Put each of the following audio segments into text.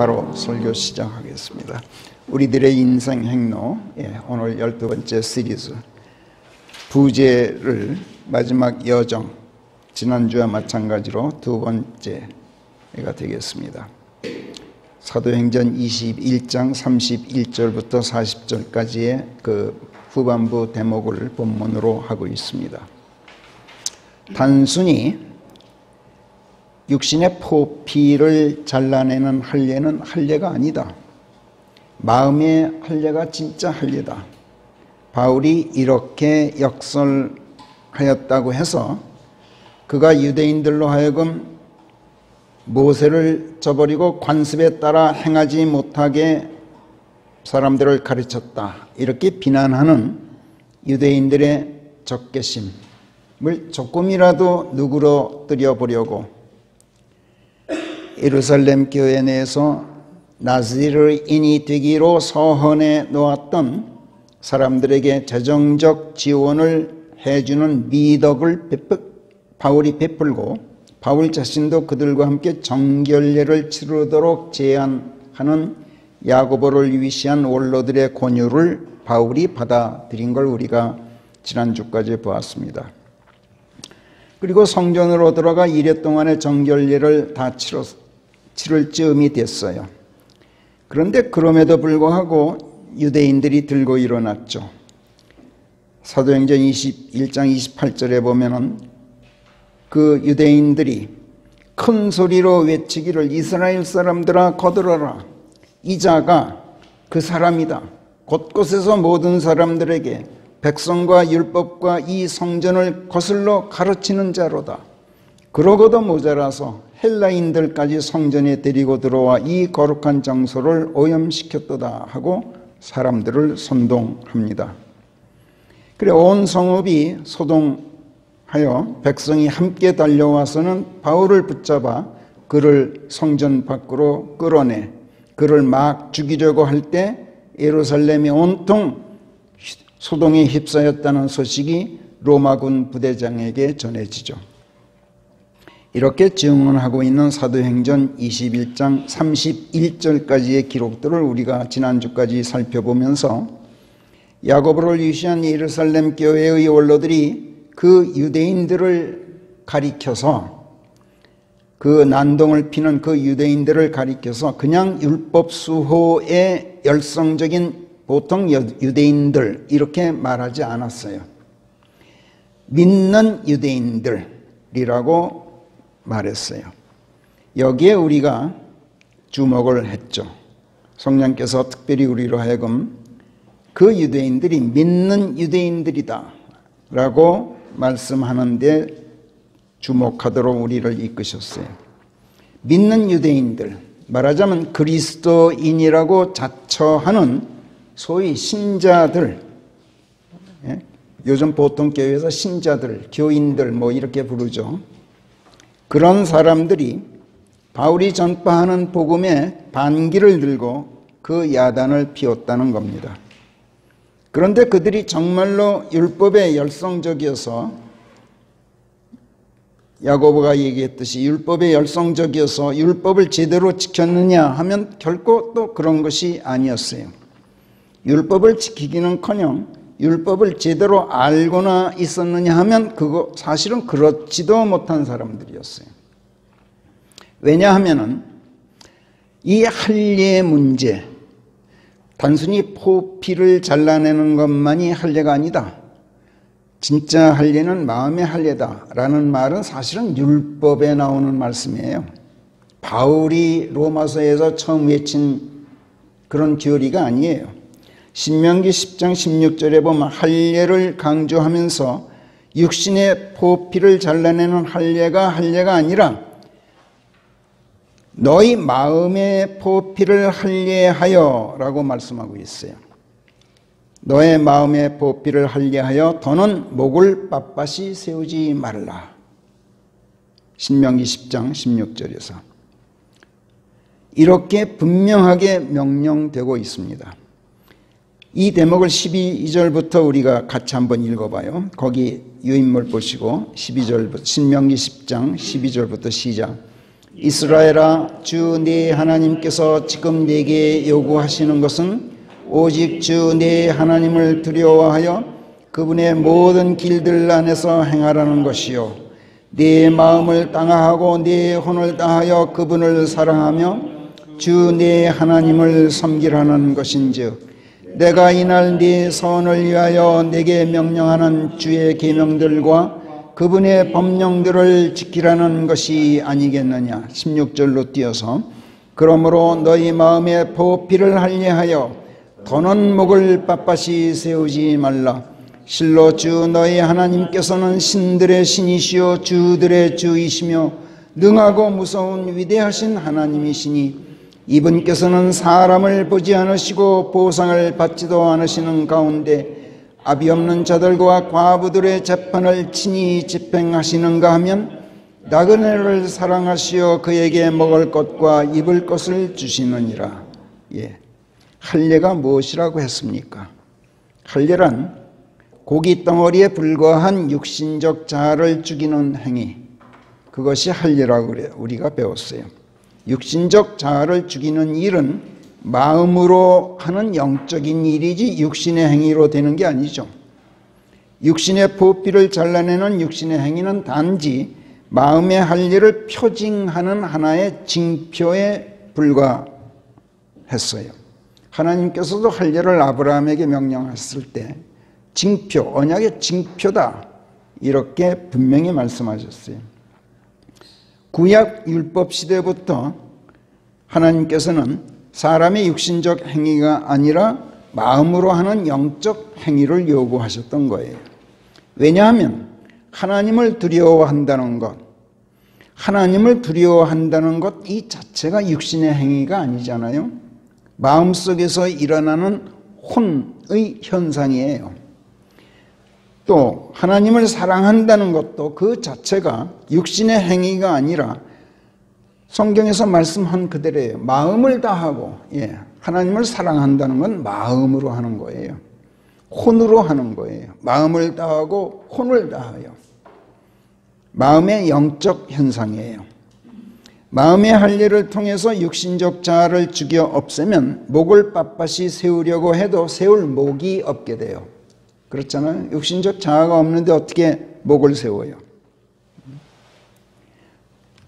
바로 설교 시작하겠습니다. 우리들의 인생 행로, 오늘 12번째 시리즈 부제를 마지막 여정, 지난주와 마찬가지로 두 번째가 되겠습니다. 사도행전 21장 31절부터 40절까지의 그 후반부 대목을 본문으로 하고 있습니다. 단순히 육신의 포피를 잘라내는 할례는 할례가 아니다. 마음의 할례가 진짜 할례다. 바울이 이렇게 역설하였다고 해서 그가 유대인들로 하여금 모세를 저버리고 관습에 따라 행하지 못하게 사람들을 가르쳤다, 이렇게 비난하는 유대인들의 적개심을 조금이라도 누그러뜨려 보려고 예루살렘 교회 내에서 나즈리인이 되기로 서헌해 놓았던 사람들에게 재정적 지원을 해주는 미덕을 바울이 베풀고, 바울 자신도 그들과 함께 정결례를 치르도록 제안하는 야고보를 위시한 원로들의 권유를 바울이 받아들인 걸 우리가 지난주까지 보았습니다. 그리고 성전으로 들어가 이래 동안의 정결례를 다 치를 즈음이 됐어요. 그런데 그럼에도 불구하고 유대인들이 들고 일어났죠. 사도행전 21장 28절에 보면은 그 유대인들이 큰 소리로 외치기를 이스라엘 사람들아 거들어라. 이 자가 그 사람이다. 곳곳에서 모든 사람들에게 백성과 율법과 이 성전을 거슬러 가르치는 자로다. 그러고도 모자라서 헬라인들까지 성전에 데리고 들어와 이 거룩한 장소를 오염시켰도다 하고 사람들을 선동합니다. 그래 온 성읍이 소동하여 백성이 함께 달려와서는 바울을 붙잡아 그를 성전 밖으로 끌어내 그를 막 죽이려고 할 때 예루살렘이 온통 소동에 휩싸였다는 소식이 로마군 부대장에게 전해지죠. 이렇게 증언하고 있는 사도행전 21장 31절까지의 기록들을 우리가 지난주까지 살펴보면서 야고보를 위시한 예루살렘 교회의 원로들이 그 유대인들을 가리켜서, 그 난동을 피는 그 유대인들을 가리켜서 그냥 율법 수호의 열성적인 보통 유대인들 이렇게 말하지 않았어요. 믿는 유대인들이라고 말했어요. 여기에 우리가 주목을 했죠. 성령께서 특별히 우리로 하여금 그 유대인들이 믿는 유대인들이다 라고 말씀하는데 주목하도록 우리를 이끄셨어요. 믿는 유대인들, 말하자면 그리스도인이라고 자처하는 소위 신자들, 요즘 보통 교회에서 신자들, 교인들 뭐 이렇게 부르죠. 그런 사람들이 바울이 전파하는 복음에 반기를 들고 그 야단을 피웠다는 겁니다. 그런데 그들이 정말로 율법에 열성적이어서, 야고보가 얘기했듯이 율법에 열성적이어서 율법을 제대로 지켰느냐 하면 결코 또 그런 것이 아니었어요. 율법을 지키기는커녕 율법을 제대로 알고나 있었느냐 하면 그거 사실은 그렇지도 못한 사람들이었어요. 왜냐하면은 이 할례의 문제, 단순히 포피를 잘라내는 것만이 할례가 아니다. 진짜 할례는 마음의 할례다라는 말은 사실은 율법에 나오는 말씀이에요. 바울이 로마서에서 처음 외친 그런 교리가 아니에요. 신명기 10장 16절에 보면 할례를 강조하면서 육신의 포피를 잘라내는 할례가 아니라 너희 마음의 포피를 할례하여 라고 말씀하고 있어요. 너의 마음의 포피를 할례하여 더는 목을 빳빳이 세우지 말라. 신명기 10장 16절에서 이렇게 분명하게 명령되고 있습니다. 이 대목을 12절부터 우리가 같이 한번 읽어봐요. 거기 유인물 보시고 12절부터, 신명기 10장 12절부터 시작. 이스라엘아, 주 네 하나님께서 지금 네게 요구하시는 것은 오직 주 네 하나님을 두려워하여 그분의 모든 길들 안에서 행하라는 것이요, 네 마음을 땅하고 네 혼을 다하여 그분을 사랑하며 주 네 하나님을 섬기라는 것인즉, 내가 이날 네 선을 위하여 내게 명령하는 주의 계명들과 그분의 법령들을 지키라는 것이 아니겠느냐. 16절로 띄어서, 그러므로 너희 마음에 보피를 할례하여 더는 목을 빳빳이 세우지 말라. 실로 주 너희 하나님께서는 신들의 신이시요 주들의 주이시며 능하고 무서운 위대하신 하나님이시니, 이분께서는 사람을 보지 않으시고 보상을 받지도 않으시는 가운데 아비 없는 자들과 과부들의 재판을 친히 집행하시는가 하면 나그네를 사랑하시어 그에게 먹을 것과 입을 것을 주시느니라. 할례가 무엇이라고 했습니까? 할례란 고기 덩어리에 불과한 육신적 자아를 죽이는 행위, 그것이 할례라고 그래요. 우리가 배웠어요. 육신적 자아를 죽이는 일은 마음으로 하는 영적인 일이지 육신의 행위로 되는 게 아니죠. 육신의 보피를 잘라내는 육신의 행위는 단지 마음의 할례를 표징하는 하나의 징표에 불과했어요. 하나님께서도 할례를 아브라함에게 명령했을 때 징표, 언약의 징표다, 이렇게 분명히 말씀하셨어요. 구약 율법 시대부터 하나님께서는 사람의 육신적 행위가 아니라 마음으로 하는 영적 행위를 요구하셨던 거예요. 왜냐하면 하나님을 두려워한다는 것, 이 자체가 육신의 행위가 아니잖아요. 마음속에서 일어나는 혼의 현상이에요. 또 하나님을 사랑한다는 것도 그 자체가 육신의 행위가 아니라 성경에서 말씀한 그대로예요. 마음을 다하고, 하나님을 사랑한다는 건 마음으로 하는 거예요. 혼으로 하는 거예요. 마음을 다하고 혼을 다하여. 마음의 영적 현상이에요. 마음의 할례를 통해서 육신적 자아를 죽여 없애면 목을 빳빳이 세우려고 해도 세울 목이 없게 돼요. 그렇잖아요. 육신적 자아가 없는데 어떻게 목을 세워요?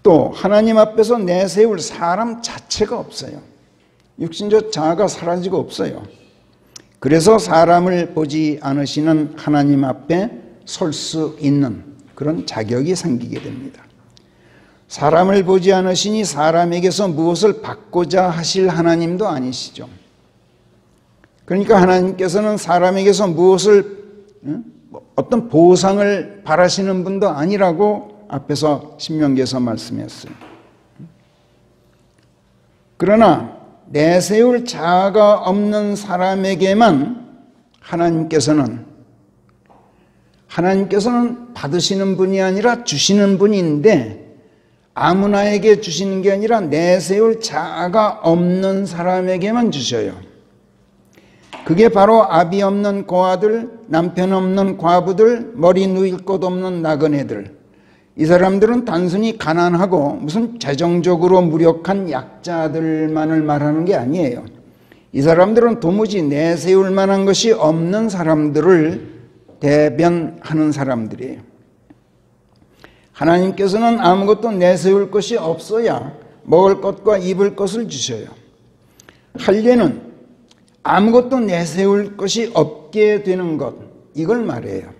또 하나님 앞에서 내세울 사람 자체가 없어요. 육신적 자아가 사라지고 없어요. 그래서 사람을 보지 않으시는 하나님 앞에 설 수 있는 그런 자격이 생기게 됩니다. 사람을 보지 않으시니 사람에게서 무엇을 받고자 하실 하나님도 아니시죠. 그러니까 하나님께서는 사람에게서 무엇을, 어떤 보상을 바라시는 분도 아니라고 앞에서 신명기에서 말씀했어요. 그러나 내세울 자아가 없는 사람에게만 하나님께서는 받으시는 분이 아니라 주시는 분인데, 아무나에게 주시는 게 아니라 내세울 자아가 없는 사람에게만 주셔요. 그게 바로 아비 없는 고아들, 남편 없는 과부들, 머리 누일 곳 없는 나그네들. 이 사람들은 단순히 가난하고 무슨 재정적으로 무력한 약자들만을 말하는 게 아니에요. 이 사람들은 도무지 내세울 만한 것이 없는 사람들을 대변하는 사람들이에요. 하나님께서는 아무것도 내세울 것이 없어야 먹을 것과 입을 것을 주셔요. 할례는 아무것도 내세울 것이 없게 되는 것, 이걸 말해요.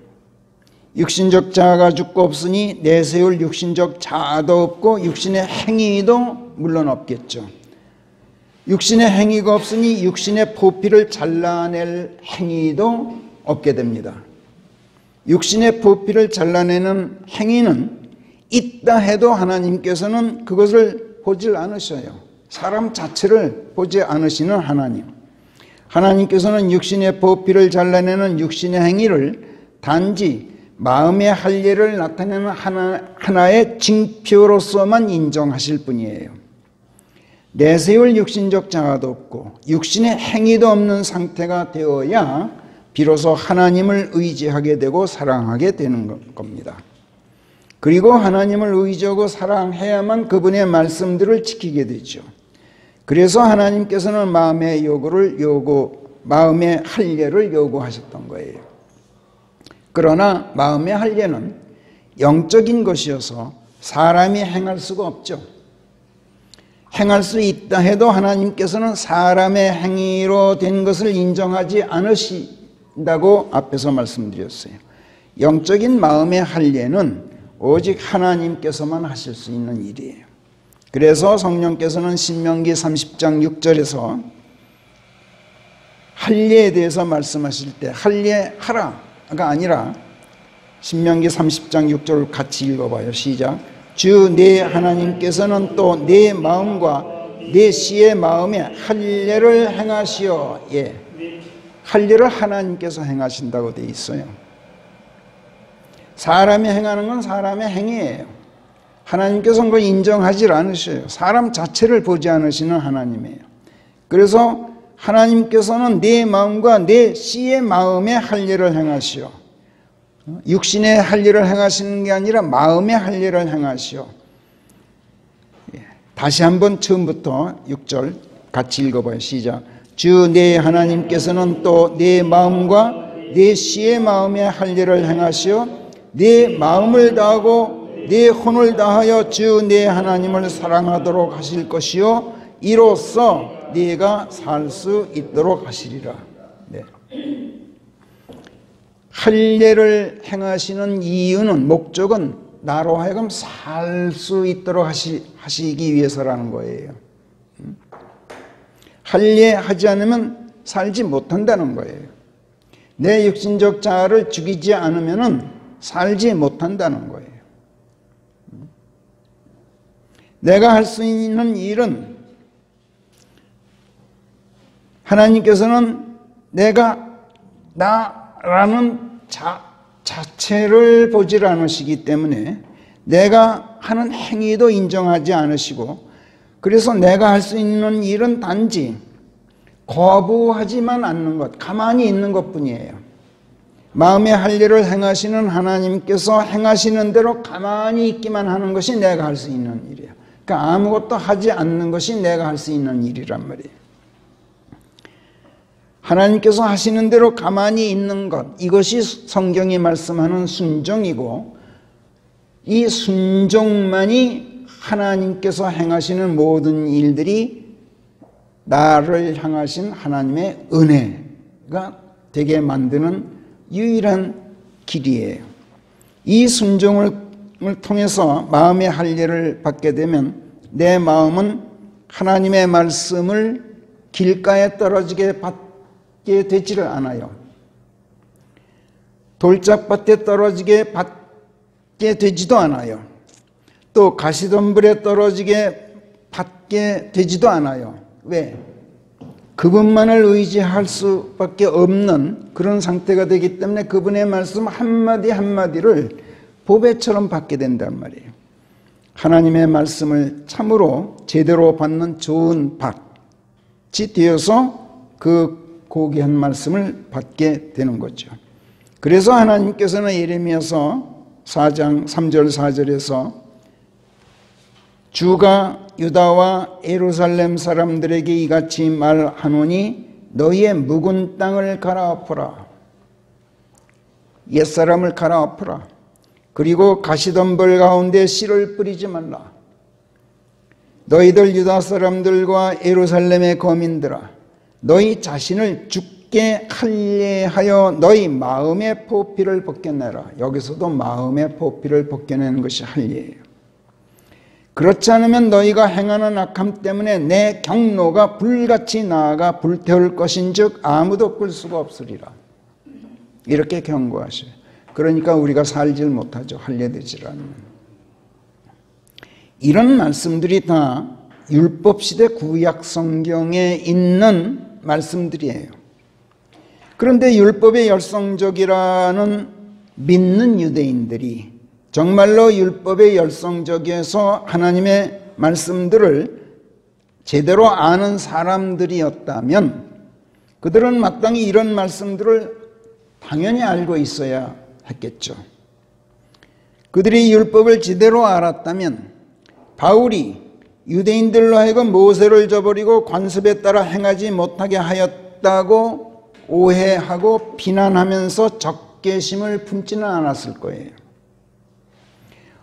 육신적 자아가 죽고 없으니 내세울 육신적 자아도 없고 육신의 행위도 물론 없겠죠. 육신의 행위가 없으니 육신의 보피를 잘라낼 행위도 없게 됩니다. 육신의 보피를 잘라내는 행위는 있다 해도 하나님께서는 그것을 보질 않으셔요. 사람 자체를 보지 않으시는 하나님. 하나님께서는 육신의 보피를 잘라내는 육신의 행위를 단지 마음의 할례를 나타내는 하나의 징표로서만 인정하실 뿐이에요. 내세울 육신적 자아도 없고 육신의 행위도 없는 상태가 되어야 비로소 하나님을 의지하게 되고 사랑하게 되는 겁니다. 그리고 하나님을 의지하고 사랑해야만 그분의 말씀들을 지키게 되죠. 그래서 하나님께서는 마음의 할례를 요구하셨던 거예요. 그러나 마음의 할례는 영적인 것이어서 사람이 행할 수가 없죠. 행할 수 있다 해도 하나님께서는 사람의 행위로 된 것을 인정하지 않으신다고 앞에서 말씀드렸어요. 영적인 마음의 할례는 오직 하나님께서만 하실 수 있는 일이에요. 그래서 성령께서는 신명기 30장 6절에서 할례에 대해서 말씀하실 때 할례하라가 아니라 신명기 30장 6절을 같이 읽어봐요. 시작. 주 내 하나님께서는 또 내 마음과 내 씨의 마음에 할례를 행하시어. 예, 할례를 하나님께서 행하신다고 되어 있어요. 사람이 행하는 건 사람의 행위예요. 하나님께서는 그걸 인정하지 않으셔요. 사람 자체를 보지 않으시는 하나님이에요. 그래서 하나님께서는 내 마음과 내 씨의 마음에 할례를 행하시오. 육신의 할례를 행하시는 게 아니라 마음의 할례를 행하시오. 다시 한번 처음부터 6절 같이 읽어봐요. 시작. 주 내 하나님께서는 또 내 마음과 내 씨의 마음에 할례를 행하시오. 네 마음을 다하고 네 혼을 다하여 주 내 하나님을 사랑하도록 하실 것이요 이로써 네가 살 수 있도록 하시리라. 네. 할례를 행하시는 이유는, 목적은 나로 하여금 살 수 있도록 하시기 위해서라는 거예요. 할례하지 않으면 살지 못한다는 거예요. 내 육신적 자아를 죽이지 않으면은 살지 못한다는 거예요. 내가 할 수 있는 일은, 하나님께서는 내가 나라는 자체를 보질 않으시기 때문에 내가 하는 행위도 인정하지 않으시고, 그래서 내가 할 수 있는 일은 단지 거부하지만 않는 것, 가만히 있는 것뿐이에요. 마음의 할례를 행하시는 하나님께서 행하시는 대로 가만히 있기만 하는 것이 내가 할 수 있는 일이에요. 그러니까 아무것도 하지 않는 것이 내가 할 수 있는 일이란 말이에요. 하나님께서 하시는 대로 가만히 있는 것, 이것이 성경이 말씀하는 순종이고, 이 순종만이 하나님께서 행하시는 모든 일들이 나를 향하신 하나님의 은혜가 되게 만드는 유일한 길이에요. 이 순종을 통해서 마음의 할례를 받게 되면 내 마음은 하나님의 말씀을 길가에 떨어지게 받게 되지를 않아요. 돌짝밭에 떨어지게 받게 되지도 않아요. 또 가시덤불에 떨어지게 받게 되지도 않아요. 왜? 그분만을 의지할 수밖에 없는 그런 상태가 되기 때문에 그분의 말씀 한마디 한마디를 보배처럼 받게 된단 말이에요. 하나님의 말씀을 참으로 제대로 받는 좋은 밭이 되어서 그 고귀한 말씀을 받게 되는 거죠. 그래서 하나님께서는 예레미야서 4장 3절 4절에서 주가 유다와 예루살렘 사람들에게 이같이 말하노니 너희의 묵은 땅을 갈아엎어라. 옛사람을 갈아엎어라. 그리고 가시덤불 가운데 씨를 뿌리지 말라. 너희들 유다 사람들과 예루살렘의 거민들아, 너희 자신을 죽게 할례하여 너희 마음의 포피를 벗겨내라. 여기서도 마음의 포피를 벗겨내는 것이 할례예요. 그렇지 않으면 너희가 행하는 악함 때문에 내 경노가 불같이 나아가 불태울 것인즉 아무도 끌 수가 없으리라. 이렇게 경고하셔요. 그러니까 우리가 살질 못하죠. 할례되질 않으면. 이런 말씀들이 다 율법시대 구약 성경에 있는 말씀들이에요. 그런데 율법의 열성적이라는 믿는 유대인들이 정말로 율법의 열성적에서 하나님의 말씀들을 제대로 아는 사람들이었다면 그들은 마땅히 이런 말씀들을 당연히 알고 있어야 했겠죠. 그들이 율법을 제대로 알았다면 바울이 유대인들로 하여금 모세를 저버리고 관습에 따라 행하지 못하게 하였다고 오해하고 비난하면서 적개심을 품지는 않았을 거예요.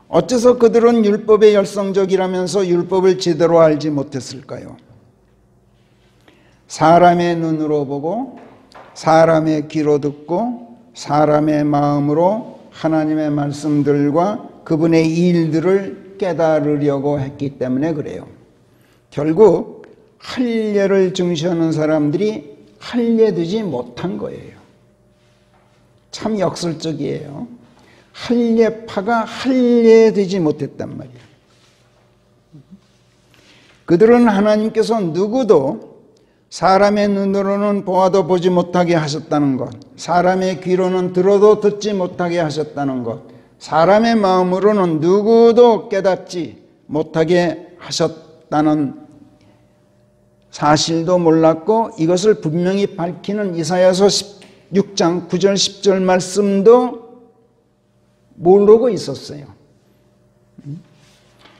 어째서 그들은 율법에 열성적이라면서 율법을 제대로 알지 못했을까요? 사람의 눈으로 보고 사람의 귀로 듣고 사람의 마음으로 하나님의 말씀들과 그분의 일들을 깨달으려고 했기 때문에 그래요. 결국 할례를 중시하는 사람들이 할례되지 못한 거예요. 참 역설적이에요. 할례파가 할례되지 못했단 말이에요. 그들은 하나님께서 누구도 사람의 눈으로는 보아도 보지 못하게 하셨다는 것, 사람의 귀로는 들어도 듣지 못하게 하셨다는 것, 사람의 마음으로는 누구도 깨닫지 못하게 하셨다는 사실도 몰랐고, 이것을 분명히 밝히는 이사야서 16장 9절 10절 말씀도 모르고 있었어요.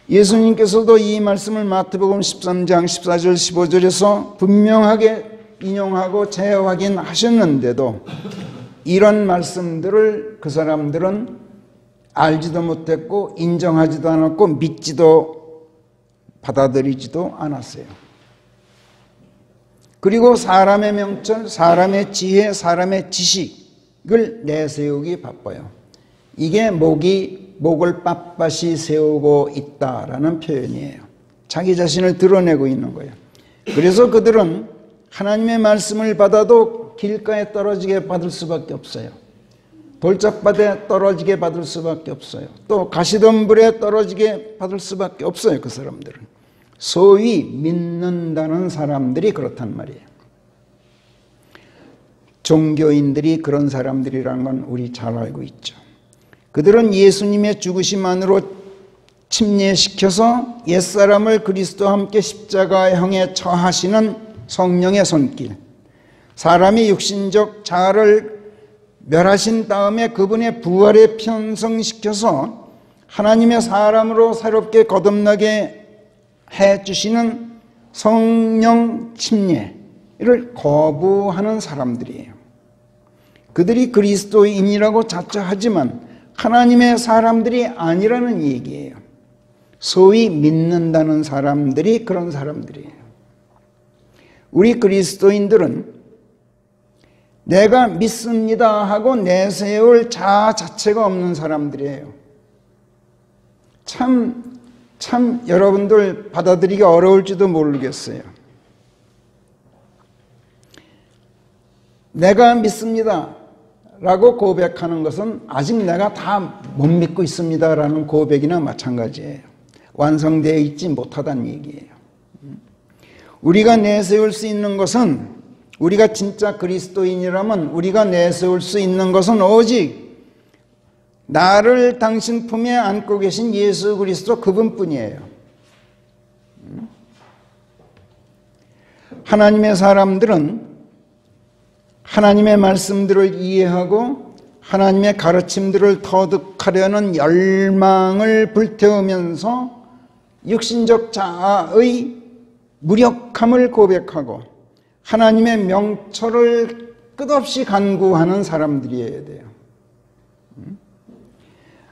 예수님께서도 이 말씀을 마태복음 13장 14절 15절에서 분명하게 인용하고 재확인하셨는데도 이런 말씀들을 그 사람들은 알지도 못했고 인정하지도 않았고 믿지도 받아들이지도 않았어요. 그리고 사람의 명철, 사람의 지혜, 사람의 지식을 내세우기 바빠요. 이게 목을 빳빳이 세우고 있다라는 표현이에요. 자기 자신을 드러내고 있는 거예요. 그래서 그들은 하나님의 말씀을 받아도 길가에 떨어지게 받을 수밖에 없어요. 돌짝밭에 떨어지게 받을 수밖에 없어요. 또 가시덤불에 떨어지게 받을 수밖에 없어요. 그 사람들은 소위 믿는다는 사람들이 그렇단 말이에요. 종교인들이 그런 사람들이라는 건 우리 잘 알고 있죠. 그들은 예수님의 죽으심만으로 침례시켜서 옛사람을 그리스도와 함께 십자가형에 처하시는 성령의 손길, 사람이 육신적 자아를 멸하신 다음에 그분의 부활에 편성시켜서 하나님의 사람으로 새롭게 거듭나게 해주시는 성령 침례를 거부하는 사람들이에요. 그들이 그리스도인이라고 자처하지만 하나님의 사람들이 아니라는 얘기예요. 소위 믿는다는 사람들이 그런 사람들이에요. 우리 그리스도인들은 내가 믿습니다 하고 내세울 자아 자체가 없는 사람들이에요. 참 여러분들 받아들이기 어려울지도 모르겠어요. 내가 믿습니다 라고 고백하는 것은 아직 내가 다 못 믿고 있습니다 라는 고백이나 마찬가지예요. 완성되어 있지 못하다는 얘기예요. 우리가 내세울 수 있는 것은, 우리가 진짜 그리스도인이라면 우리가 내세울 수 있는 것은 오직 나를 당신 품에 안고 계신 예수 그리스도 그분뿐이에요. 하나님의 사람들은 하나님의 말씀들을 이해하고 하나님의 가르침들을 터득하려는 열망을 불태우면서 육신적 자아의 무력함을 고백하고 하나님의 명철을 끝없이 간구하는 사람들이어야 돼요.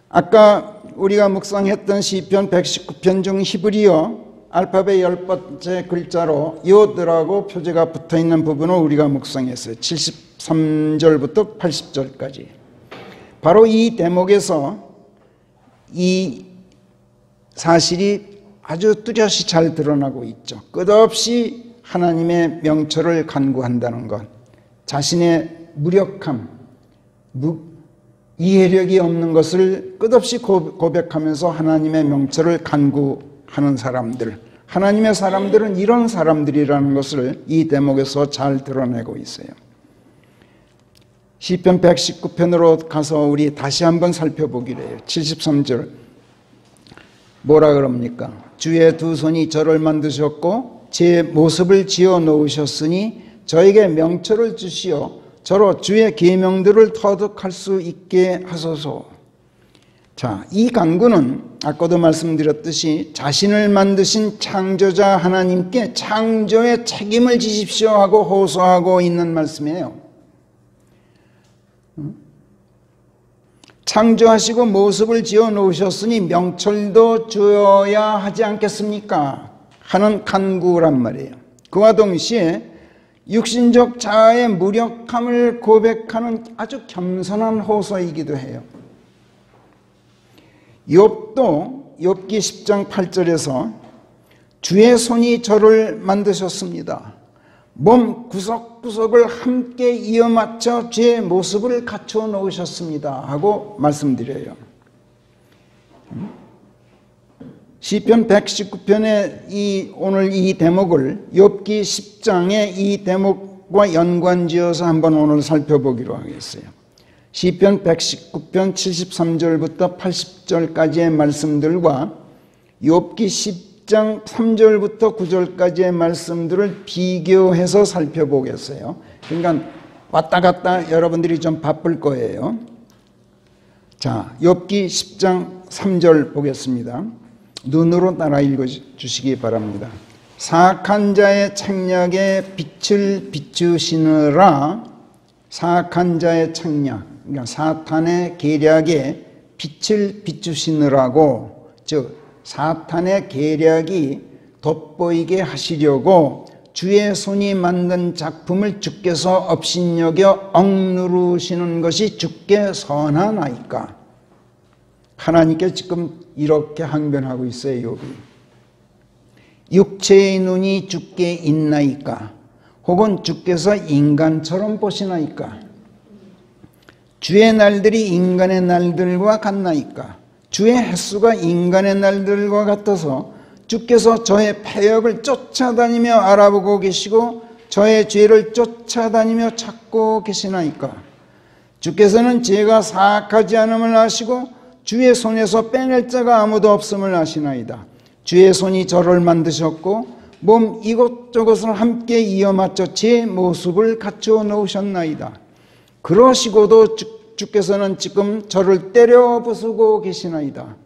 아까 우리가 묵상했던 시편 119편 중 히브리어 알파벳 10번째 글자로 요드라고 표제가 붙어있는 부분을 우리가 묵상했어요. 73절부터 80절까지. 바로 이 대목에서 이 사실이 아주 뚜렷이 잘 드러나고 있죠. 끝없이 하나님의 명철을 간구한다는 것, 자신의 무력함, 이해력이 없는 것을 끝없이 고백하면서 하나님의 명철을 간구하는 사람들, 하나님의 사람들은 이런 사람들이라는 것을 이 대목에서 잘 드러내고 있어요. 시편 119편으로 가서 우리 다시 한번 살펴보기로 해요. 73절 뭐라 그럽니까? 주의 두 손이 저를 만드셨고 제 모습을 지어 놓으셨으니 저에게 명철을 주시어 저로 주의 계명들을 터득할 수 있게 하소서. 자, 이 간구는 아까도 말씀드렸듯이 자신을 만드신 창조자 하나님께 창조의 책임을 지십시오 하고 호소하고 있는 말씀이에요. 창조하시고 모습을 지어 놓으셨으니 명철도 주어야 하지 않겠습니까? 하는 간구란 말이에요. 그와 동시에 육신적 자아의 무력함을 고백하는 아주 겸손한 호소이기도 해요. 욥도 욥기 10장 8절에서 주의 손이 저를 만드셨습니다. 몸 구석구석을 함께 이어 맞춰 주의 모습을 갖추어 놓으셨습니다 하고 말씀드려요. 시편 119편의 오늘 이 대목을 욥기 10장의 이 대목과 연관지어서 한번 오늘 살펴보기로 하겠어요. 시편 119편 73절부터 80절까지의 말씀들과 욥기 10장 3절부터 9절까지의 말씀들을 비교해서 살펴보겠어요. 그러니까 왔다 갔다 여러분들이 좀 바쁠 거예요. 자, 욥기 10장 3절 보겠습니다. 눈으로 따라 읽어주시기 바랍니다. 사악한 자의 책략에 빛을 비추시느라, 사악한 자의 책략, 그러니까 사탄의 계략에 빛을 비추시느라고, 즉 사탄의 계략이 돋보이게 하시려고 주의 손이 만든 작품을 주께서 업신여겨 억누르시는 것이 주께 선하나이까? 하나님께 지금 이렇게 항변하고 있어요. 욥이. 육체의 눈이 주께 있나이까? 혹은 주께서 인간처럼 보시나이까? 주의 날들이 인간의 날들과 같나이까? 주의 횟수가 인간의 날들과 같아서 주께서 저의 패역을 쫓아다니며 알아보고 계시고 저의 죄를 쫓아다니며 찾고 계시나이까? 주께서는 제가 사악하지 않음을 아시고 주의 손에서 빼낼 자가 아무도 없음을 아시나이다. 주의 손이 저를 만드셨고 몸 이것저것을 함께 이어 맞춰 제 모습을 갖추어 놓으셨나이다. 그러시고도 주께서는 지금 저를 때려 부수고 계시나이다.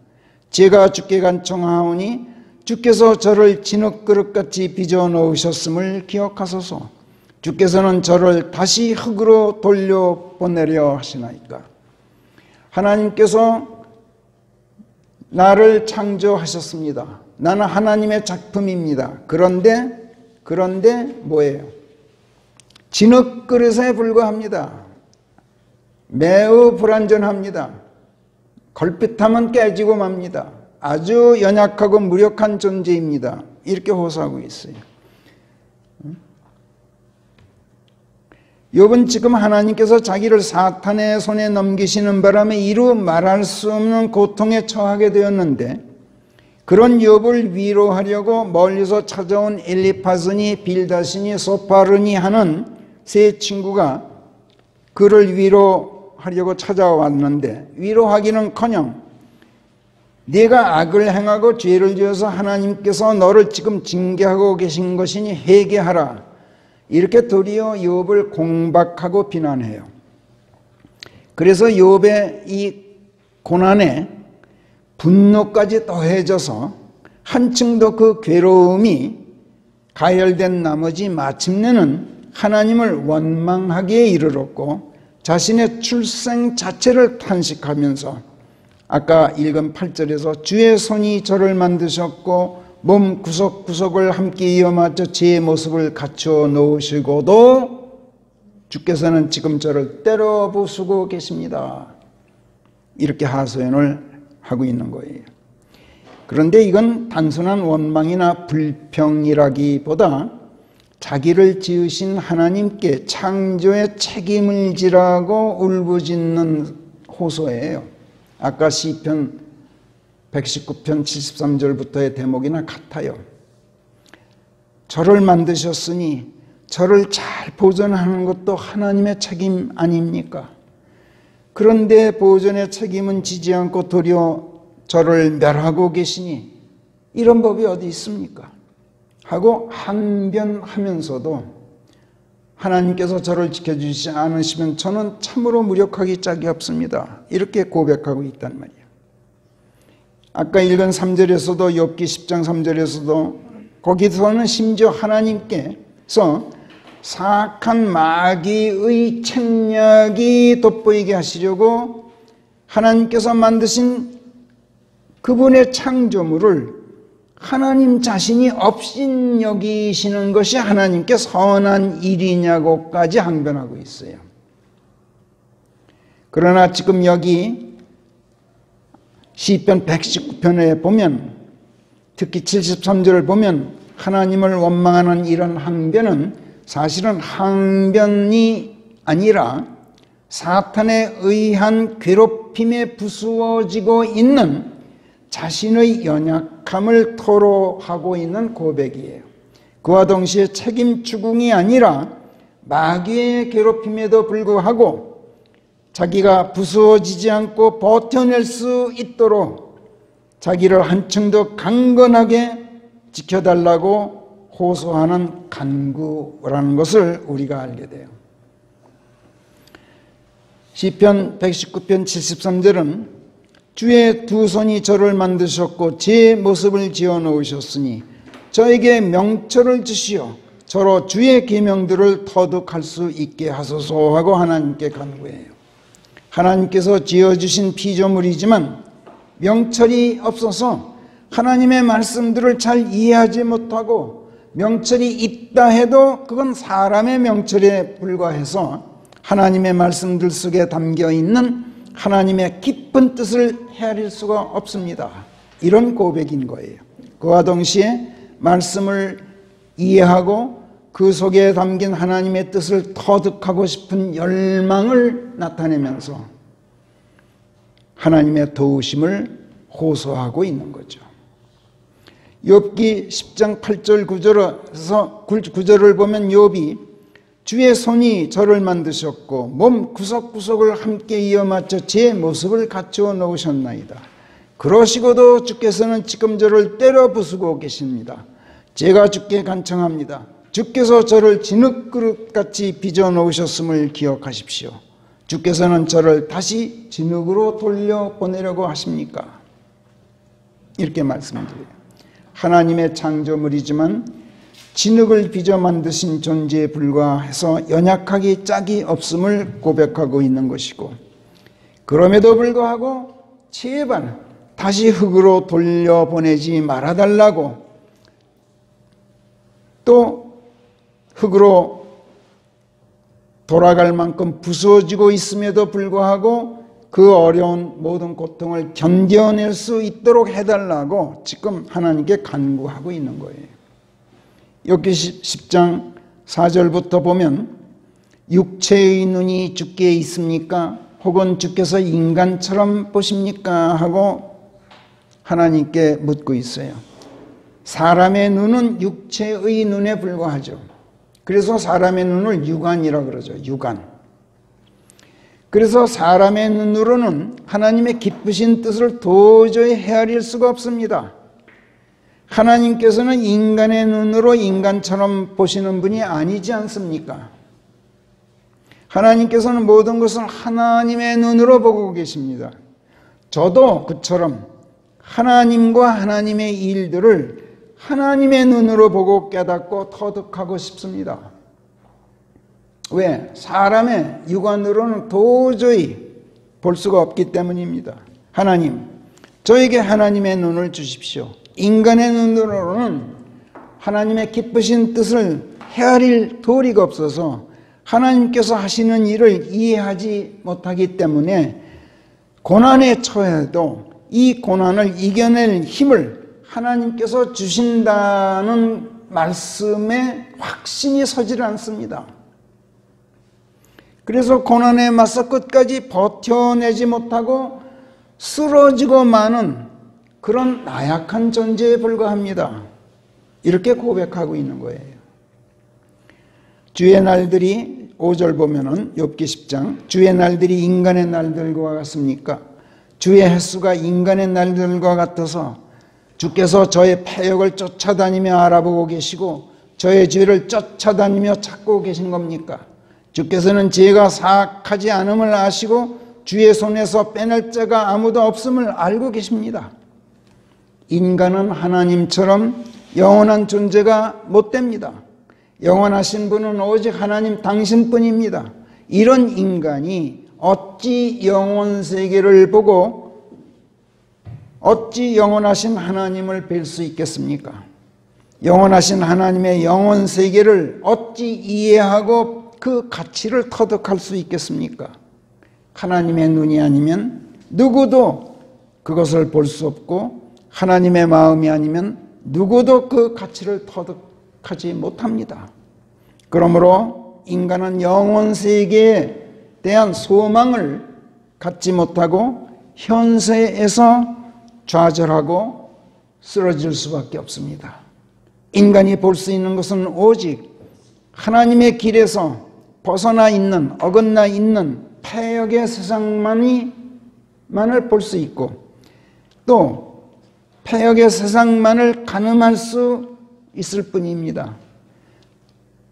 제가 주께 간청하오니 주께서 저를 진흙그릇같이 빚어 놓으셨음을 기억하소서. 주께서는 저를 다시 흙으로 돌려보내려 하시나이까? 하나님께서 나를 창조하셨습니다. 나는 하나님의 작품입니다. 그런데 뭐예요? 진흙그릇에 불과합니다. 매우 불완전합니다. 걸핏하면 깨지고 맙니다. 아주 연약하고 무력한 존재입니다. 이렇게 호소하고 있어요. 욥은 지금 하나님께서 자기를 사탄의 손에 넘기시는 바람에 이루 말할 수 없는 고통에 처하게 되었는데, 그런 욥을 위로하려고 멀리서 찾아온 엘리파스니 빌다시니 소파르니 하는 세 친구가 그를 위로하려고 찾아왔는데, 위로하기는커녕 네가 악을 행하고 죄를 지어서 하나님께서 너를 지금 징계하고 계신 것이니 회개하라, 이렇게 도리어 욥을 공박하고 비난해요. 그래서 욥의 이 고난에 분노까지 더해져서 한층 더 그 괴로움이 가열된 나머지 마침내는 하나님을 원망하기에 이르렀고 자신의 출생 자체를 탄식하면서 아까 읽은 8절에서 주의 손이 저를 만드셨고 몸 구석구석을 함께 이어 맞춰 제 모습을 갖추어 놓으시고도 주께서는 지금 저를 때려 부수고 계십니다. 이렇게 하소연을 하고 있는 거예요. 그런데 이건 단순한 원망이나 불평이라기보다 자기를 지으신 하나님께 창조의 책임을 지라고 울부짖는 호소예요. 아까 시편 119편 73절부터의 대목이나 같아요. 저를 만드셨으니 저를 잘 보존하는 것도 하나님의 책임 아닙니까? 그런데 보존의 책임은 지지 않고 도리어 저를 멸하고 계시니 이런 법이 어디 있습니까? 하고 항변하면서도 하나님께서 저를 지켜주시지 않으시면 저는 참으로 무력하기 짝이 없습니다. 이렇게 고백하고 있단 말이에요. 아까 읽은 3절에서도 욥기 10장 3절에서도 거기서는 심지어 하나님께서 사악한 마귀의 책략이 돋보이게 하시려고 하나님께서 만드신 그분의 창조물을 하나님 자신이 업신여기시는 것이 하나님께 선한 일이냐고까지 항변하고 있어요. 그러나 지금 여기 시편 119편에 보면, 특히 73절을 보면 하나님을 원망하는 이런 항변은 사실은 항변이 아니라 사탄에 의한 괴롭힘에 부수어지고 있는 자신의 연약함을 토로하고 있는 고백이에요. 그와 동시에 책임 추궁이 아니라 마귀의 괴롭힘에도 불구하고 자기가 부수어지지 않고 버텨낼 수 있도록 자기를 한층 더 강건하게 지켜달라고 호소하는 간구라는 것을 우리가 알게 돼요. 시편 119편 73절은 주의 두 손이 저를 만드셨고 제 모습을 지어 놓으셨으니 저에게 명철을 주시어 저로 주의 계명들을 터득할 수 있게 하소서 하고 하나님께 간구해요. 하나님께서 지어주신 피조물이지만 명철이 없어서 하나님의 말씀들을 잘 이해하지 못하고, 명철이 있다 해도 그건 사람의 명철에 불과해서 하나님의 말씀들 속에 담겨있는 하나님의 깊은 뜻을 헤아릴 수가 없습니다. 이런 고백인 거예요. 그와 동시에 말씀을 이해하고 그 속에 담긴 하나님의 뜻을 터득하고 싶은 열망을 나타내면서 하나님의 도우심을 호소하고 있는 거죠. 욥기 10장 8절 9절을 보면 욥이 주의 손이 저를 만드셨고 몸 구석구석을 함께 이어 맞춰 제 모습을 갖추어 놓으셨나이다. 그러시고도 주께서는 지금 저를 때려 부수고 계십니다. 제가 주께 간청합니다. 주께서 저를 진흙그릇같이 빚어 놓으셨음을 기억하십시오. 주께서는 저를 다시 진흙으로 돌려보내려고 하십니까? 이렇게 말씀드려요. 하나님의 창조물이지만 진흙을 빚어 만드신 존재에 불과해서 연약하기 짝이 없음을 고백하고 있는 것이고, 그럼에도 불구하고 제발 다시 흙으로 돌려보내지 말아달라고, 또 흙으로 돌아갈 만큼 부서지고 있음에도 불구하고 그 어려운 모든 고통을 견뎌낼 수 있도록 해달라고 지금 하나님께 간구하고 있는 거예요. 욥기 10장 4절부터 보면 육체의 눈이 주께 있습니까? 혹은 주께서 인간처럼 보십니까? 하고 하나님께 묻고 있어요. 사람의 눈은 육체의 눈에 불과하죠. 그래서 사람의 눈을 육안이라고 그러죠. 육안. 그래서 사람의 눈으로는 하나님의 기쁘신 뜻을 도저히 헤아릴 수가 없습니다. 하나님께서는 인간의 눈으로 인간처럼 보시는 분이 아니지 않습니까? 하나님께서는 모든 것을 하나님의 눈으로 보고 계십니다. 저도 그처럼 하나님과 하나님의 일들을 하나님의 눈으로 보고 깨닫고 터득하고 싶습니다. 왜? 사람의 육안으로는 도저히 볼 수가 없기 때문입니다. 하나님, 저에게 하나님의 눈을 주십시오. 인간의 눈으로는 하나님의 기쁘신 뜻을 헤아릴 도리가 없어서 하나님께서 하시는 일을 이해하지 못하기 때문에 고난에 처해도 이 고난을 이겨낼 힘을 하나님께서 주신다는 말씀에 확신이 서질 않습니다. 그래서 고난에 맞서 끝까지 버텨내지 못하고 쓰러지고 마는 그런 나약한 존재에 불과합니다. 이렇게 고백하고 있는 거예요. 주의 날들이 5절 보면은 욥기 10장 주의 날들이 인간의 날들과 같습니까? 주의 횟수가 인간의 날들과 같아서 주께서 저의 패역을 쫓아다니며 알아보고 계시고 저의 죄를 쫓아다니며 찾고 계신 겁니까? 주께서는 제가 사악하지 않음을 아시고 주의 손에서 빼낼 자가 아무도 없음을 알고 계십니다. 인간은 하나님처럼 영원한 존재가 못 됩니다. 영원하신 분은 오직 하나님 당신뿐입니다. 이런 인간이 어찌 영원 세계를 보고 어찌 영원하신 하나님을 뵐 수 있겠습니까? 영원하신 하나님의 영원 세계를 어찌 이해하고 그 가치를 터득할 수 있겠습니까? 하나님의 눈이 아니면 누구도 그것을 볼 수 없고 하나님의 마음이 아니면 누구도 그 가치를 터득하지 못합니다. 그러므로 인간은 영원 세계에 대한 소망을 갖지 못하고 현세에서 좌절하고 쓰러질 수밖에 없습니다. 인간이 볼 수 있는 것은 오직 하나님의 길에서 벗어나 있는, 어긋나 있는 폐역의 세상만을 볼 수 있고 또 폐역의 세상만을 가늠할 수 있을 뿐입니다.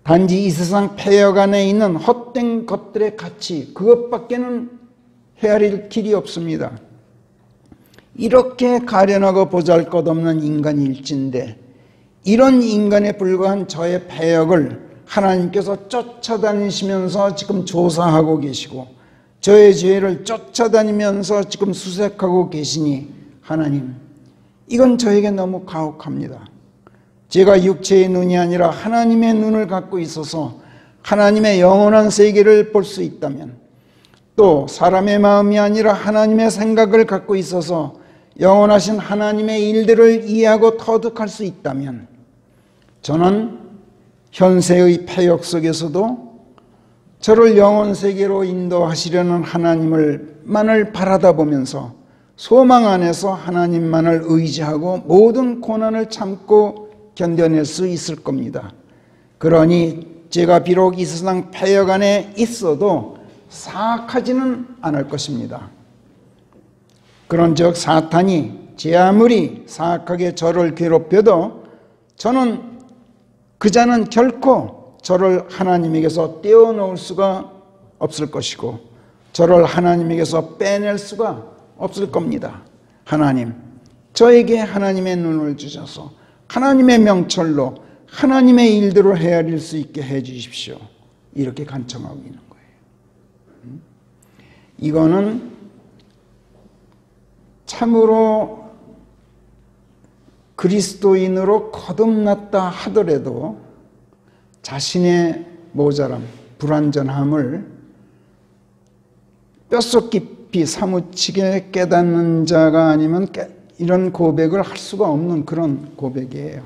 단지 이 세상 폐역 안에 있는 헛된 것들의 가치, 그것밖에는 헤아릴 길이 없습니다. 이렇게 가련하고 보잘것없는 인간일진데 이런 인간에 불과한 저의 폐역을 하나님께서 쫓아다니시면서 지금 조사하고 계시고 저의 죄를 쫓아다니면서 지금 수색하고 계시니 하나님, 이건 저에게 너무 가혹합니다. 제가 육체의 눈이 아니라 하나님의 눈을 갖고 있어서 하나님의 영원한 세계를 볼 수 있다면, 또 사람의 마음이 아니라 하나님의 생각을 갖고 있어서 영원하신 하나님의 일들을 이해하고 터득할 수 있다면, 저는 현세의 폐역 속에서도 저를 영원 세계로 인도하시려는 하나님만을 바라다 보면서 소망 안에서 하나님만을 의지하고 모든 고난을 참고 견뎌낼 수 있을 겁니다. 그러니 제가 비록 이 세상 폐역 안에 있어도 사악하지는 않을 것입니다. 그런즉 사탄이 제 아무리 사악하게 저를 괴롭혀도 저는 그자는 결코 저를 하나님에게서 떼어놓을 수가 없을 것이고 저를 하나님에게서 빼낼 수가 없을 겁니다. 하나님, 저에게 하나님의 눈을 주셔서 하나님의 명철로 하나님의 일들을 헤아릴 수 있게 해 주십시오. 이렇게 간청하고 있는 거예요. 이거는 참으로 그리스도인으로 거듭났다 하더라도 자신의 모자람, 불완전함을 뼛속 깊이 사무치게 깨닫는 자가 아니면 이런 고백을 할 수가 없는 그런 고백이에요.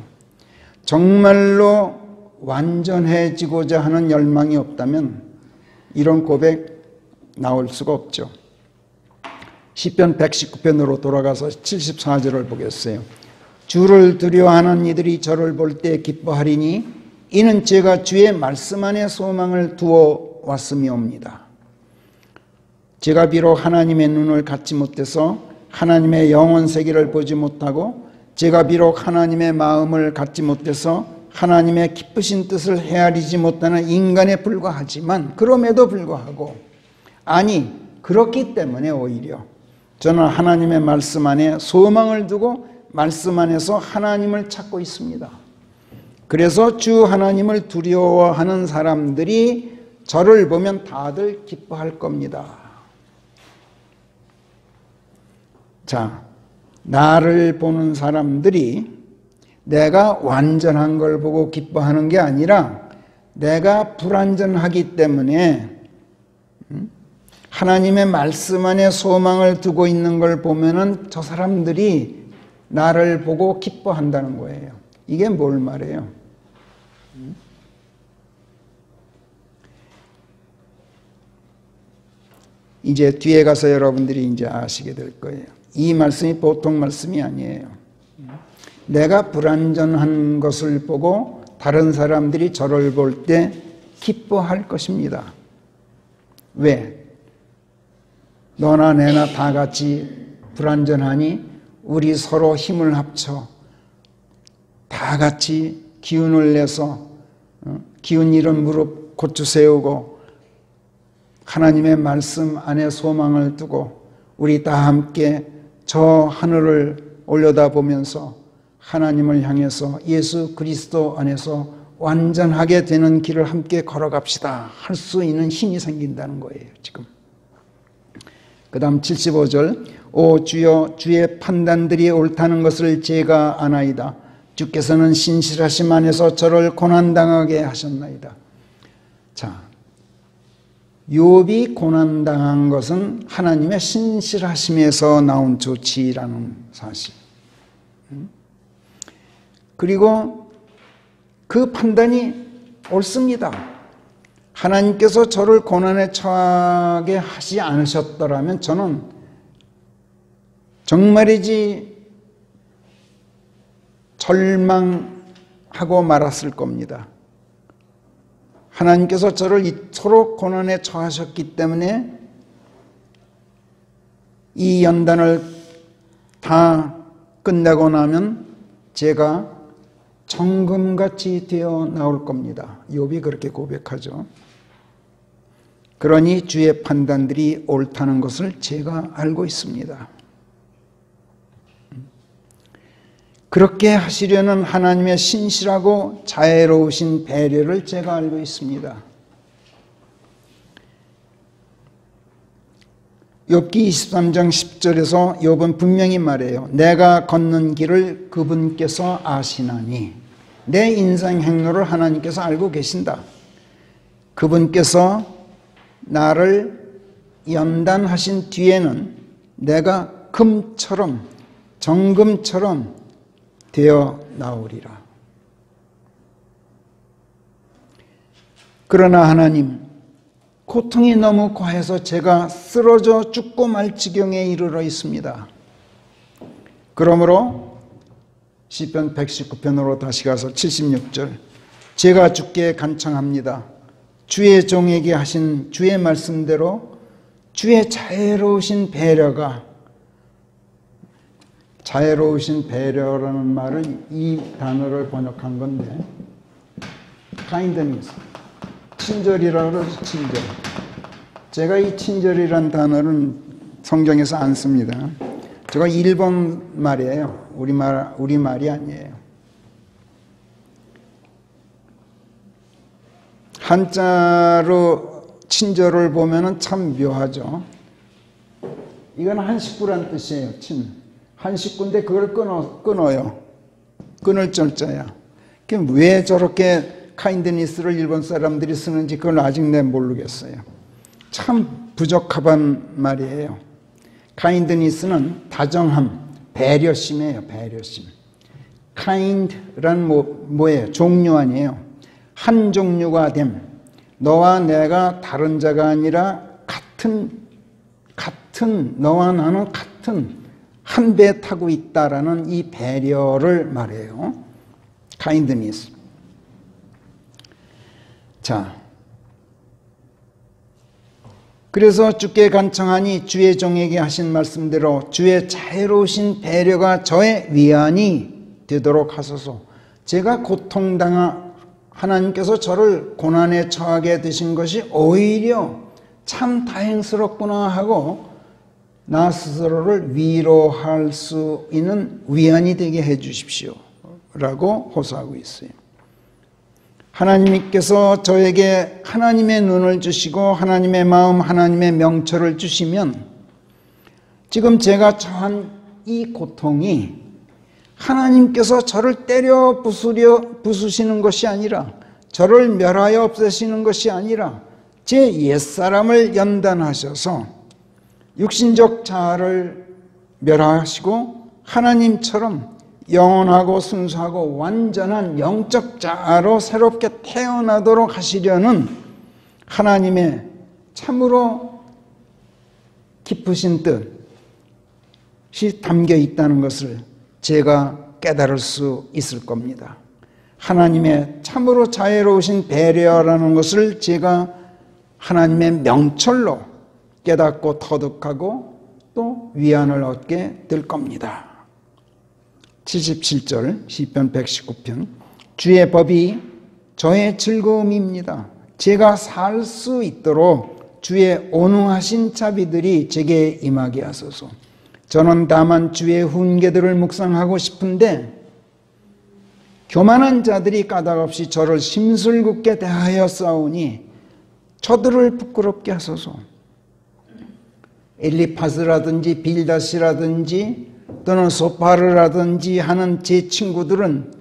정말로 완전해지고자 하는 열망이 없다면 이런 고백 나올 수가 없죠. 시편 119편으로 돌아가서 74절을 보겠어요. 주를 두려워하는 이들이 저를 볼 때 기뻐하리니 이는 제가 주의 말씀 안에 소망을 두어 왔음이옵니다. 제가 비록 하나님의 눈을 갖지 못해서 하나님의 영원 세계를 보지 못하고 제가 비록 하나님의 마음을 갖지 못해서 하나님의 기쁘신 뜻을 헤아리지 못하는 인간에 불과하지만 그럼에도 불구하고 아니 그렇기 때문에 오히려 저는 하나님의 말씀 안에 소망을 두고 말씀 안에서 하나님을 찾고 있습니다. 그래서 주 하나님을 두려워하는 사람들이 저를 보면 다들 기뻐할 겁니다. 자, 나를 보는 사람들이 내가 완전한 걸 보고 기뻐하는 게 아니라 내가 불완전하기 때문에 하나님의 말씀 안에 소망을 두고 있는 걸 보면은 저 사람들이 나를 보고 기뻐한다는 거예요. 이게 뭘 말해요? 이제 뒤에 가서 여러분들이 이제 아시게 될 거예요. 이 말씀이 보통 말씀이 아니에요. 내가 불완전한 것을 보고 다른 사람들이 저를 볼 때 기뻐할 것입니다. 왜? 너나 내나 다 같이 불완전하니 우리 서로 힘을 합쳐 다 같이 기운을 내서 기운 잃은 무릎 고쳐 세우고 하나님의 말씀 안에 소망을 두고 우리 다 함께 저 하늘을 올려다보면서 하나님을 향해서 예수 그리스도 안에서 완전하게 되는 길을 함께 걸어갑시다 할 수 있는 힘이 생긴다는 거예요. 지금 그 다음 75절 오 주여 주의 판단들이 옳다는 것을 제가 아나이다. 주께서는 신실하심 안에서 저를 고난당하게 하셨나이다. 자, 욥이 고난당한 것은 하나님의 신실하심에서 나온 조치라는 사실. 그리고 그 판단이 옳습니다. 하나님께서 저를 고난에 처하게 하지 않으셨더라면 저는 정말이지 절망하고 말았을 겁니다. 하나님께서 저를 이토록 고난에 처하셨기 때문에 이 연단을 다 끝내고 나면 제가 정금같이 되어 나올 겁니다. 욥이 그렇게 고백하죠. 그러니 주의 판단들이 옳다는 것을 제가 알고 있습니다. 그렇게 하시려는 하나님의 신실하고 자애로우신 배려를 제가 알고 있습니다. 욥기 23장 10절에서 욥은 분명히 말해요. 내가 걷는 길을 그분께서 아시나니 내 인생 행로를 하나님께서 알고 계신다. 그분께서 나를 연단하신 뒤에는 내가 금처럼 정금처럼 되어 나오리라. 그러나 하나님, 고통이 너무 과해서 제가 쓰러져 죽고 말 지경에 이르러 있습니다. 그러므로 시편 119편으로 다시 가서 76절 제가 주께 간청합니다. 주의 종에게 하신 주의 말씀대로 주의 자애로우신 배려가 자애로우신 배려라는 말을 이 단어를 번역한 건데 kindness, 친절이라고 그러죠. 친절. 제가 이 친절이란 단어는 성경에서 안 씁니다. 제가 일본 말이에요. 우리 말이 아니에요. 한자로 친절을 보면은 참 묘하죠. 이건 한식구란 뜻이에요. 한식구인데 그걸 끊어요. 끊을 절자야. 왜 저렇게 카인드니스를 일본 사람들이 쓰는지 그걸 아직 내가 모르겠어요. 참 부적합한 말이에요. 카인드니스는 다정함, 배려심이에요. 배려심. kind란 뭐예요? 종류 아니에요. 한 종류가 됨. 너와 내가 다른 자가 아니라 같은 너와 나는 같은 한 배 타고 있다라는 이 배려를 말해요. kindness. 자, 그래서 주께 간청하니 주의 종에게 하신 말씀대로 주의 자애로우신 배려가 저의 위안이 되도록 하소서. 제가 하나님께서 저를 고난에 처하게 되신 것이 오히려 참 다행스럽구나 하고 나 스스로를 위로할 수 있는 위안이 되게 해 주십시오 라고 호소하고 있어요. 하나님께서 저에게 하나님의 눈을 주시고 하나님의 마음, 하나님의 명철을 주시면 지금 제가 처한 이 고통이 하나님께서 저를 때려 부수시는 것이 아니라 저를 멸하여 없애시는 것이 아니라 제 옛사람을 연단하셔서 육신적 자아를 멸하시고 하나님처럼 영원하고 순수하고 완전한 영적 자아로 새롭게 태어나도록 하시려는 하나님의 참으로 깊으신 뜻이 담겨 있다는 것을 제가 깨달을 수 있을 겁니다. 하나님의 참으로 자애로우신 배려라는 것을 제가 하나님의 명철로 깨닫고 터득하고 또 위안을 얻게 될 겁니다. 77절 시편 119편 주의 법이 저의 즐거움입니다. 제가 살 수 있도록 주의 온유하신 자비들이 제게 임하게 하소서. 저는 다만 주의 훈계들을 묵상하고 싶은데 교만한 자들이 까닭없이 저를 심술궂게 대하여 싸우니 저들을 부끄럽게 하소서. 엘리파스라든지 빌다시라든지 또는 소파르라든지 하는 제 친구들은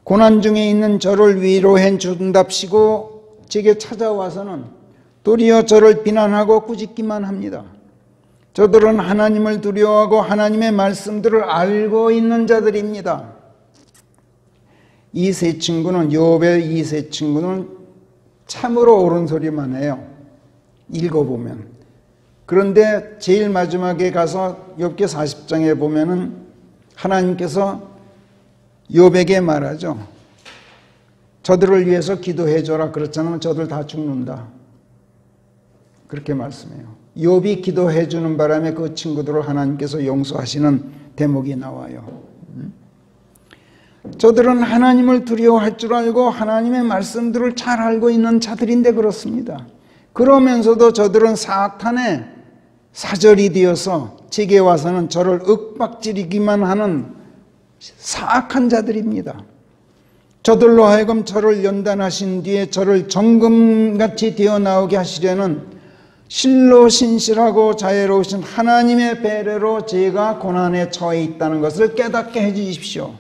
고난 중에 있는 저를 위로해 준답시고 제게 찾아와서는 도리어 저를 비난하고 꾸짖기만 합니다. 저들은 하나님을 두려워하고 하나님의 말씀들을 알고 있는 자들입니다. 이 세 친구는, 욥의 이 세 친구는 참으로 옳은 소리만 해요. 읽어보면. 그런데 제일 마지막에 가서 욥기 40장에 보면은 하나님께서 욥에게 말하죠. 저들을 위해서 기도해 줘라. 그렇지 않으면 저들 다 죽는다. 그렇게 말씀해요. 욥이 기도해 주는 바람에 그 친구들을 하나님께서 용서하시는 대목이 나와요. 저들은 하나님을 두려워할 줄 알고 하나님의 말씀들을 잘 알고 있는 자들인데 그렇습니다. 그러면서도 저들은 사탄의 사절이 되어서 제게 와서는 저를 윽박지르기만 하는 사악한 자들입니다. 저들로 하여금 저를 연단하신 뒤에 저를 정금같이 되어 나오게 하시려는 실로 신실하고 자애로우신 하나님의 배려로 제가 고난에 처해 있다는 것을 깨닫게 해 주십시오.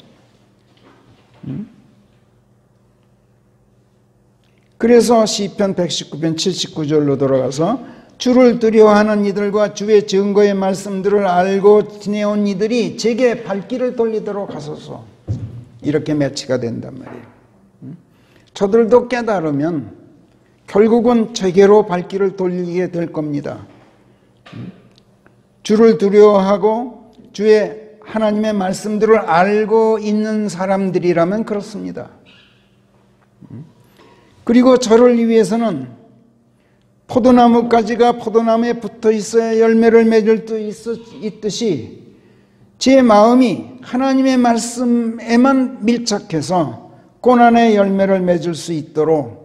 그래서 시편 119편 79절로 돌아가서 주를 두려워하는 이들과 주의 증거의 말씀들을 알고 지내온 이들이 제게 발길을 돌리도록 하소서. 이렇게 매치가 된단 말이에요. 저들도 깨달으면 결국은 제게로 발길을 돌리게 될 겁니다. 주를 두려워하고 주의 하나님의 말씀들을 알고 있는 사람들이라면 그렇습니다. 그리고 저를 위해서는 포도나무 가지가 포도나무에 붙어 있어야 열매를 맺을 수 있듯이 제 마음이 하나님의 말씀에만 밀착해서 고난의 열매를 맺을 수 있도록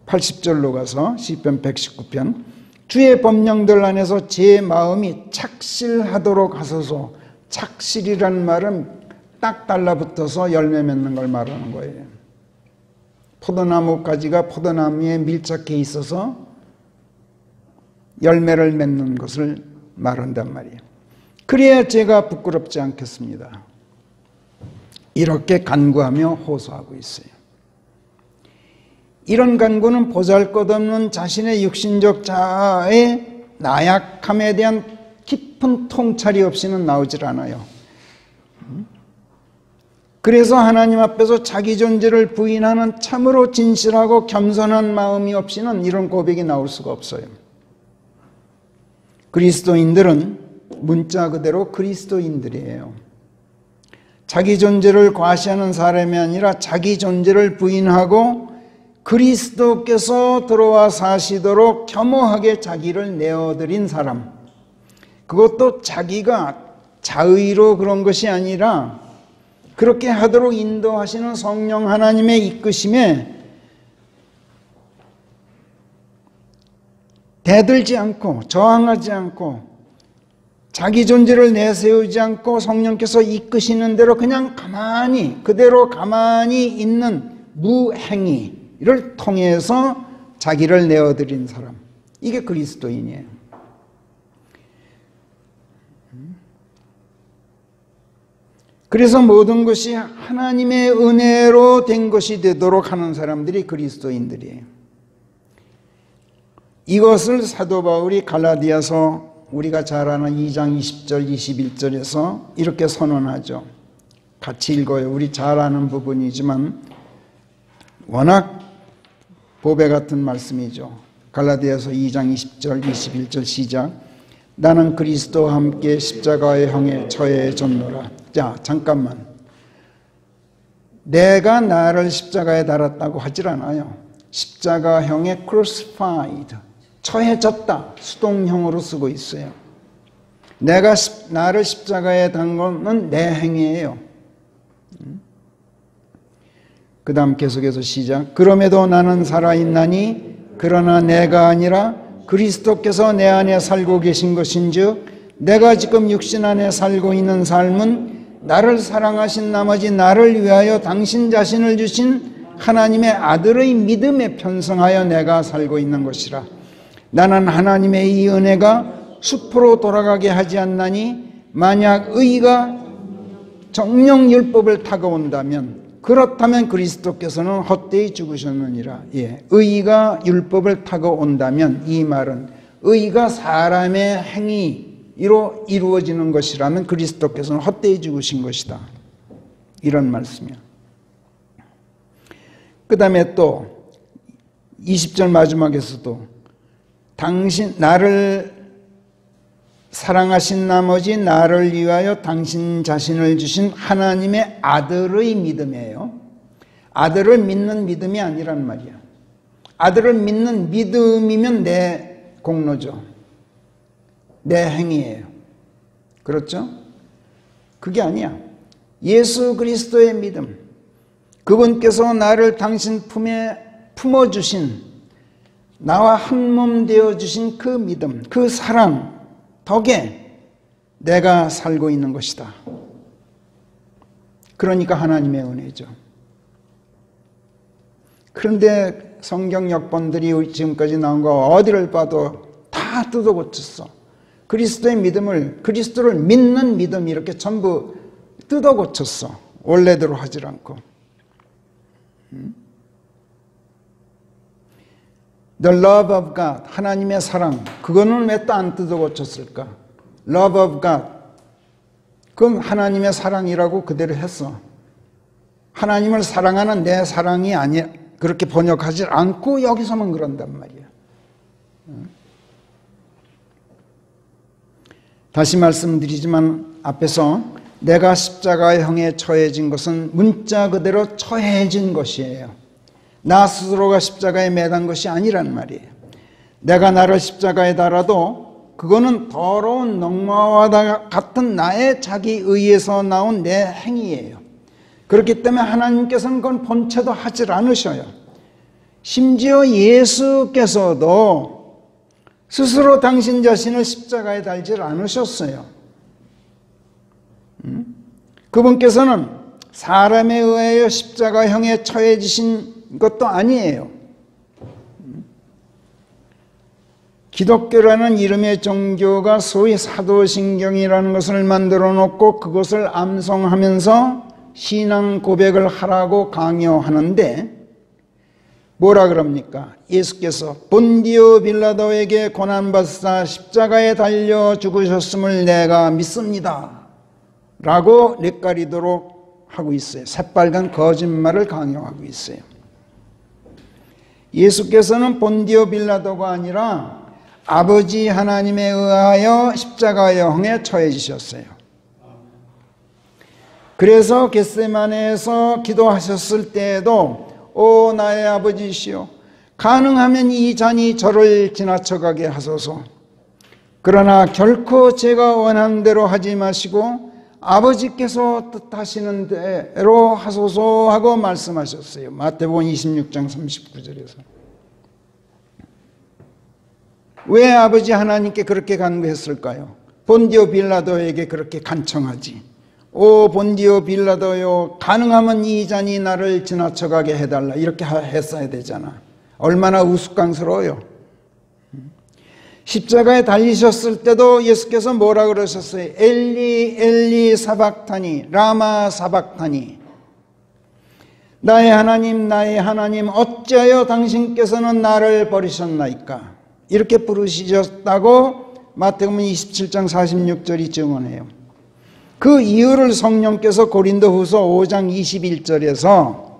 80절로 가서 시편 119편 주의 법령들 안에서 제 마음이 착실하도록 하소서. 착실이라는 말은 딱 달라붙어서 열매 맺는 걸 말하는 거예요. 포도나무 가지가 포도나무에 밀착해 있어서 열매를 맺는 것을 말한단 말이에요. 그래야 제가 부끄럽지 않겠습니다. 이렇게 간구하며 호소하고 있어요. 이런 간구는 보잘것없는 자신의 육신적 자아의 나약함에 대한 깊은 통찰이 없이는 나오질 않아요. 그래서 하나님 앞에서 자기 존재를 부인하는 참으로 진실하고 겸손한 마음이 없이는 이런 고백이 나올 수가 없어요. 그리스도인들은 문자 그대로 그리스도인들이에요. 자기 존재를 과시하는 사람이 아니라 자기 존재를 부인하고 그리스도께서 들어와 사시도록 겸허하게 자기를 내어드린 사람. 그것도 자기가 자의로 그런 것이 아니라 그렇게 하도록 인도하시는 성령 하나님의 이끄심에 대들지 않고 저항하지 않고 자기 존재를 내세우지 않고 성령께서 이끄시는 대로 그냥 가만히 그대로 가만히 있는 무행위를 통해서 자기를 내어드린 사람. 이게 그리스도인이에요. 그래서 모든 것이 하나님의 은혜로 된 것이 되도록 하는 사람들이 그리스도인들이에요. 이것을 사도 바울이 갈라디아서 우리가 잘 아는 2장 20절 21절에서 이렇게 선언하죠. 같이 읽어요. 우리 잘 아는 부분이지만 워낙 보배 같은 말씀이죠. 갈라디아서 2장 20절 21절 시작. 나는 그리스도와 함께 십자가의 형에 처해졌노라. 자, 잠깐만. 내가 나를 십자가에 달았다고 하질 않아요. 십자가형에 crucified, 처해졌다. 수동형으로 쓰고 있어요. 내가 나를 십자가에 단 것은 내 행위예요. 그 다음 계속해서 시작. 그럼에도 나는 살아있나니 그러나 내가 아니라 그리스도께서 내 안에 살고 계신 것인즉 내가 지금 육신 안에 살고 있는 삶은 나를 사랑하신 나머지 나를 위하여 당신 자신을 주신 하나님의 아들의 믿음에 편성하여 내가 살고 있는 것이라. 나는 하나님의 이 은혜가 숲으로 돌아가게 하지 않나니 만약 의가 정령 율법을 타고 온다면 그렇다면 그리스도께서는 헛되이 죽으셨느니라. 의가 율법을 타고 온다면 이 말은 의가 사람의 행위로 이루어지는 것이라면 그리스도께서는 헛되이 죽으신 것이다. 이런 말씀이야. 그 다음에 또 20절 마지막에서도 당신 나를 사랑하신 나머지 나를 위하여 당신 자신을 주신 하나님의 아들의 믿음이에요. 아들을 믿는 믿음이 아니란 말이야. 아들을 믿는 믿음이면 내 공로죠. 내 행위예요. 그렇죠? 그게 아니야. 예수 그리스도의 믿음. 그분께서 나를 당신 품에 품어주신, 나와 한 몸 되어주신 그 믿음, 그 사랑 덕에 내가 살고 있는 것이다. 그러니까 하나님의 은혜죠. 그런데 성경 역본들이 지금까지 나온 거 어디를 봐도 다 뜯어고쳤어. 그리스도의 믿음을, 그리스도를 믿는 믿음 이렇게 전부 뜯어고쳤어. 원래대로 하질 않고. The love of God, 하나님의 사랑, 그거는 왜 또 안 뜯어고쳤을까? Love of God, 그건 하나님의 사랑이라고 그대로 했어. 하나님을 사랑하는 내 사랑이 아니야. 그렇게 번역하지 않고 여기서만 그런단 말이야. 다시 말씀드리지만 앞에서 내가 십자가의 형에 처해진 것은 문자 그대로 처해진 것이에요. 나 스스로가 십자가에 매단 것이 아니란 말이에요. 내가 나를 십자가에 달아도 그거는 더러운 넉마와 같은 나의 자기 의에서 나온 내 행위예요. 그렇기 때문에 하나님께서는 그건 본체도 하질 않으셔요. 심지어 예수께서도 스스로 당신 자신을 십자가에 달질 않으셨어요. 그분께서는 사람에 의하여 십자가형에 처해지신 것도 아니에요. 기독교라는 이름의 종교가 소위 사도신경이라는 것을 만들어 놓고 그것을 암송하면서 신앙 고백을 하라고 강요하는데 뭐라 그럽니까? 예수께서 본디오 빌라도에게 고난받사 십자가에 달려 죽으셨음을 내가 믿습니다 라고 렉가리도록 하고 있어요. 새빨간 거짓말을 강요하고 있어요. 예수께서는 본디오 빌라도가 아니라 아버지 하나님에 의하여 십자가형에 처해지셨어요. 그래서 겟세마네에서 기도하셨을 때에도 오 나의 아버지시여 가능하면 이 잔이 저를 지나쳐가게 하소서. 그러나 결코 제가 원하는 대로 하지 마시고 아버지께서 뜻하시는 대로 하소서 하고 말씀하셨어요. 마태복음 26장 39절에서. 왜 아버지 하나님께 그렇게 간구했을까요? 본디오 빌라도에게 그렇게 간청하지. 오 본디오 빌라도요 가능하면 이 잔이 나를 지나쳐가게 해달라 이렇게 했어야 되잖아. 얼마나 우스꽝스러워요. 십자가에 달리셨을 때도 예수께서 뭐라 그러셨어요? 엘리 엘리 사박타니 라마 사박타니 나의 하나님 어찌하여 당신께서는 나를 버리셨나이까 이렇게 부르시셨다고 마태복음 27장 46절이 증언해요. 그 이유를 성령께서 고린도후서 5장 21절에서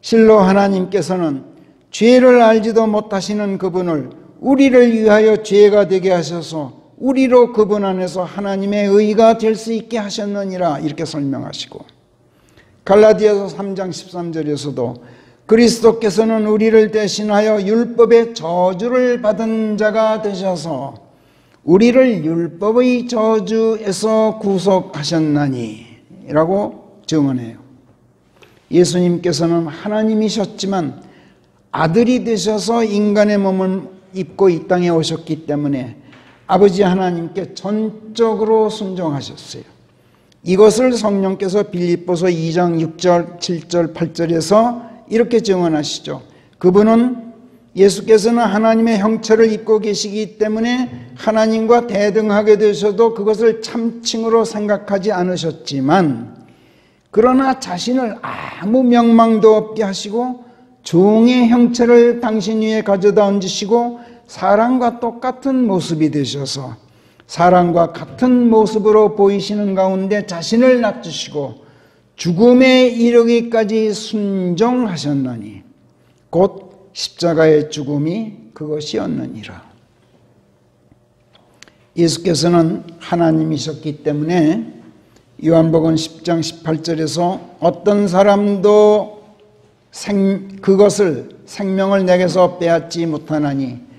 실로 하나님께서는 죄를 알지도 못하시는 그분을 우리를 위하여 죄가 되게 하셔서 우리로 그분 안에서 하나님의 의가 될 수 있게 하셨느니라 이렇게 설명하시고 갈라디아서 3장 13절에서도 그리스도께서는 우리를 대신하여 율법의 저주를 받은 자가 되셔서 우리를 율법의 저주에서 구속하셨나니 라고 증언해요. 예수님께서는 하나님이셨지만 아들이 되셔서 인간의 몸을 입고 이 땅에 오셨기 때문에 아버지 하나님께 전적으로 순종하셨어요. 이것을 성령께서 빌립보서 2장 6절, 7절, 8절에서 이렇게 증언하시죠. 그분은 예수께서는 하나님의 형체를 입고 계시기 때문에 하나님과 대등하게 되셔도 그것을 참칭으로 생각하지 않으셨지만, 그러나 자신을 아무 명망도 없게 하시고 종의 형체를 당신 위에 가져다 얹으시고 사람과 똑같은 모습이 되셔서 사람과 같은 모습으로 보이시는 가운데 자신을 낮추시고 죽음에 이르기까지 순종하셨나니 곧 십자가의 죽음이 그것이었느니라. 예수께서는 하나님이셨기 때문에 요한복음 10장 18절에서 어떤 사람도 그것을 생명을 내게서 빼앗지 못하나니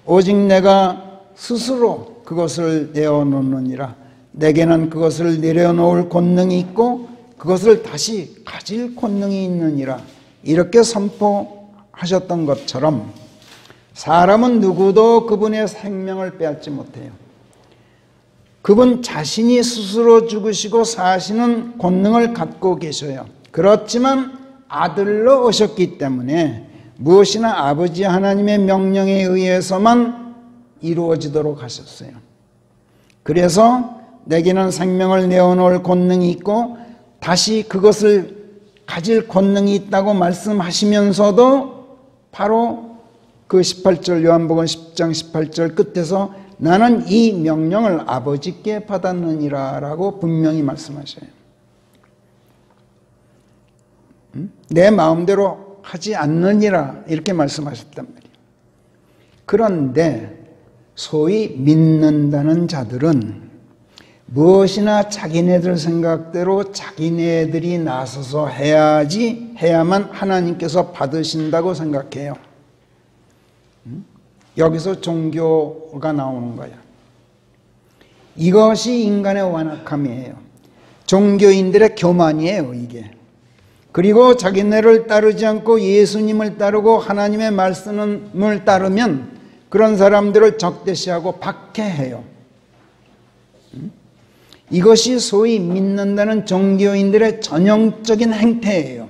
오직 내가 스스로 그것을 내어놓느니라. 내게는 그것을 내려놓을 권능이 있고 그것을 다시 가질 권능이 있느니라. 이렇게 선포하셨던 것처럼 사람은 누구도 그분의 생명을 빼앗지 못해요. 그분 자신이 스스로 죽으시고 사시는 권능을 갖고 계셔요. 그렇지만 아들로 오셨기 때문에 무엇이나 아버지 하나님의 명령에 의해서만 이루어지도록 하셨어요. 그래서 내게는 생명을 내어놓을 권능이 있고 다시 그것을 가질 권능이 있다고 말씀하시면서도 바로 그 18절 요한복음 10장 18절 끝에서 나는 이 명령을 아버지께 받았느니라 라고 분명히 말씀하셔요. 내 마음대로 하지 않느니라 이렇게 말씀하셨단 말이에요. 그런데 소위 믿는다는 자들은 무엇이나 자기네들 생각대로 자기네들이 나서서 해야만 하나님께서 받으신다고 생각해요. 여기서 종교가 나오는 거야. 이것이 인간의 완악함이에요. 종교인들의 교만이에요, 이게. 그리고 자기네를 따르지 않고 예수님을 따르고 하나님의 말씀을 따르면 그런 사람들을 적대시하고 박해해요. 이것이 소위 믿는다는 종교인들의 전형적인 행태예요.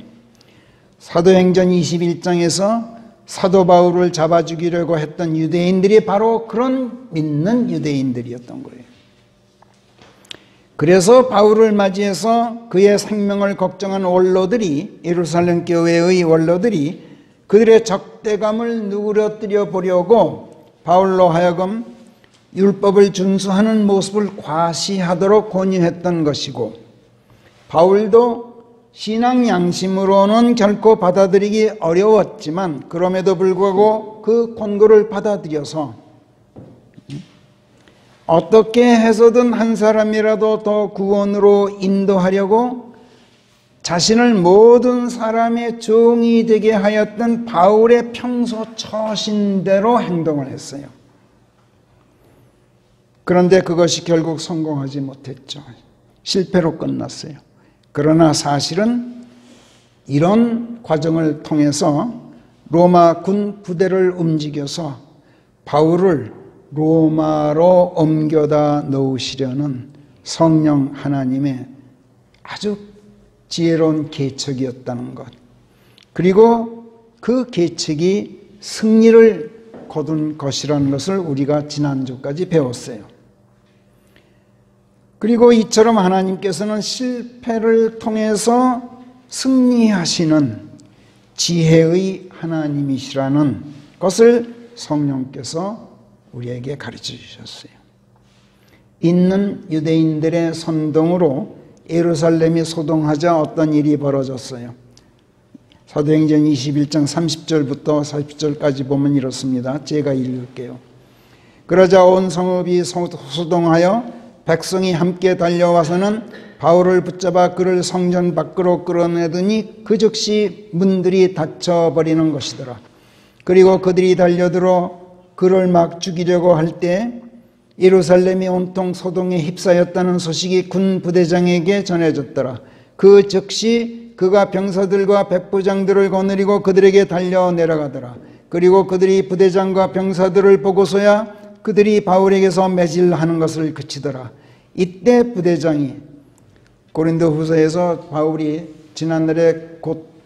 사도행전 21장에서 사도 바울을 잡아 죽이려고 했던 유대인들이 바로 그런 믿는 유대인들이었던 거예요. 그래서 바울을 맞이해서 그의 생명을 걱정한 원로들이, 예루살렘 교회의 원로들이 그들의 적대감을 누그러뜨려 보려고 바울로 하여금 율법을 준수하는 모습을 과시하도록 권유했던 것이고, 바울도 신앙 양심으로는 결코 받아들이기 어려웠지만 그럼에도 불구하고 그 권고를 받아들여서 어떻게 해서든 한 사람이라도 더 구원으로 인도하려고 자신을 모든 사람의 종이 되게 하였던 바울의 평소 처신대로 행동을 했어요. 그런데 그것이 결국 성공하지 못했죠. 실패로 끝났어요. 그러나 사실은 이런 과정을 통해서 로마 군 부대를 움직여서 바울을 로마로 옮겨다 놓으시려는 성령 하나님의 아주 지혜로운 계책이었다는 것, 그리고 그 계책이 승리를 거둔 것이라는 것을 우리가 지난주까지 배웠어요. 그리고 이처럼 하나님께서는 실패를 통해서 승리하시는 지혜의 하나님이시라는 것을 성령께서 우리에게 가르쳐 주셨어요. 있는 유대인들의 선동으로 예루살렘이 소동하자 어떤 일이 벌어졌어요. 사도행전 21장 30절부터 40절까지 보면 이렇습니다. 제가 읽을게요. 그러자 온 성읍이 소동하여 백성이 함께 달려와서는 바울을 붙잡아 그를 성전 밖으로 끌어내더니 그 즉시 문들이 닫혀버리는 것이더라. 그리고 그들이 달려들어 그를 막 죽이려고 할 때 예루살렘이 온통 소동에 휩싸였다는 소식이 군 부대장에게 전해졌더라. 그 즉시 그가 병사들과 백부장들을 거느리고 그들에게 달려 내려가더라. 그리고 그들이 부대장과 병사들을 보고서야 그들이 바울에게서 매질하는 것을 그치더라. 이때 부대장이, 고린도후서에서 바울이 지난날에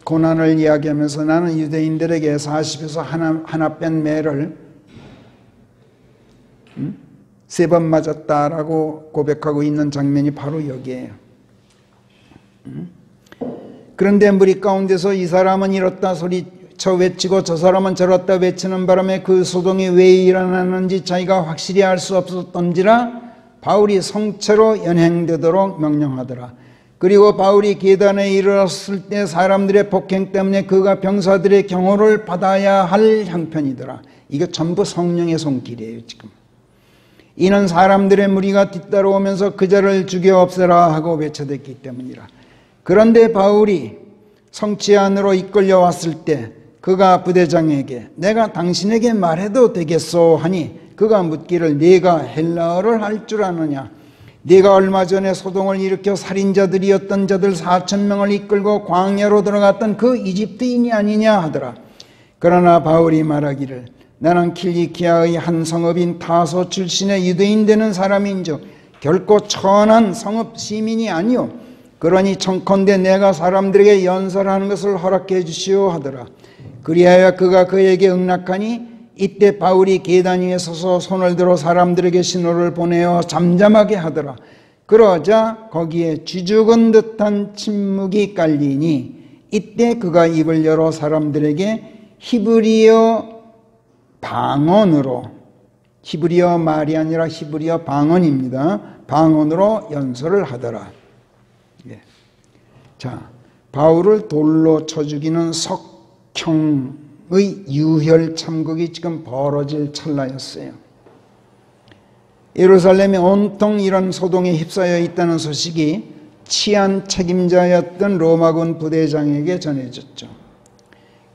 고난을 이야기하면서 나는 유대인들에게 40에서 하나 뺀 매를 3번 맞았다라고 고백하고 있는 장면이 바로 여기에요. 그런데 무리 가운데서 이 사람은 이렇다 소리쳐 외치고 저 사람은 저렇다 외치는 바람에 그 소동이 왜 일어나는지 자기가 확실히 알 수 없었던지라 바울이 성체로 연행되도록 명령하더라. 그리고 바울이 계단에 이르렀을 때 사람들의 폭행 때문에 그가 병사들의 경호를 받아야 할 형편이더라. 이게 전부 성령의 손길이에요. 지금 이는 사람들의 무리가 뒤따라오면서 그자를 죽여 없애라 하고 외쳐댔기 때문이라. 그런데 바울이 성체 안으로 이끌려 왔을 때 그가 부대장에게 내가 당신에게 말해도 되겠소 하니 그가 묻기를 네가 헬라어를 할 줄 아느냐? 네가 얼마 전에 소동을 일으켜 살인자들이었던 자들 4,000명을 이끌고 광야로 들어갔던 그 이집트인이 아니냐 하더라. 그러나 바울이 말하기를 나는 킬리키아의 한 성읍인 타소 출신의 유대인 되는 사람인즉 결코 천한 성읍 시민이 아니오. 그러니 청컨대 내가 사람들에게 연설하는 것을 허락해 주시오 하더라. 그리하여 그가 그에게 응낙하니 이때 바울이 계단 위에 서서 손을 들어 사람들에게 신호를 보내어 잠잠하게 하더라. 그러자 거기에 쥐죽은 듯한 침묵이 깔리니 이때 그가 입을 열어 사람들에게 히브리어 방언으로, 히브리어 말이 아니라 히브리어 방언입니다. 방언으로 연설을 하더라. 예. 자, 바울을 돌로 쳐 죽이는 석형의 유혈 참극이 지금 벌어질 찰나였어요. 예루살렘이 온통 이런 소동에 휩싸여 있다는 소식이 치안 책임자였던 로마군 부대장에게 전해졌죠.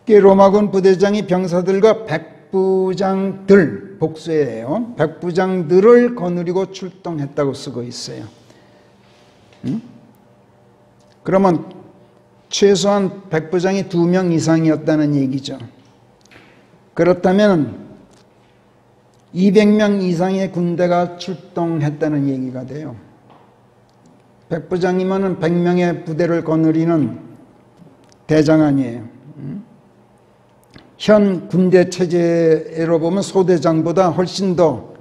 로마군 부대장이 병사들과 백부장들, 복수예요. 백부장들을 거느리고 출동했다고 쓰고 있어요. 그러면 최소한 백부장이 2명 이상이었다는 얘기죠. 그렇다면 200명 이상의 군대가 출동했다는 얘기가 돼요. 백부장이면 100명의 부대를 거느리는 대장 아니에요. 현 군대 체제로 보면 소대장보다 훨씬 더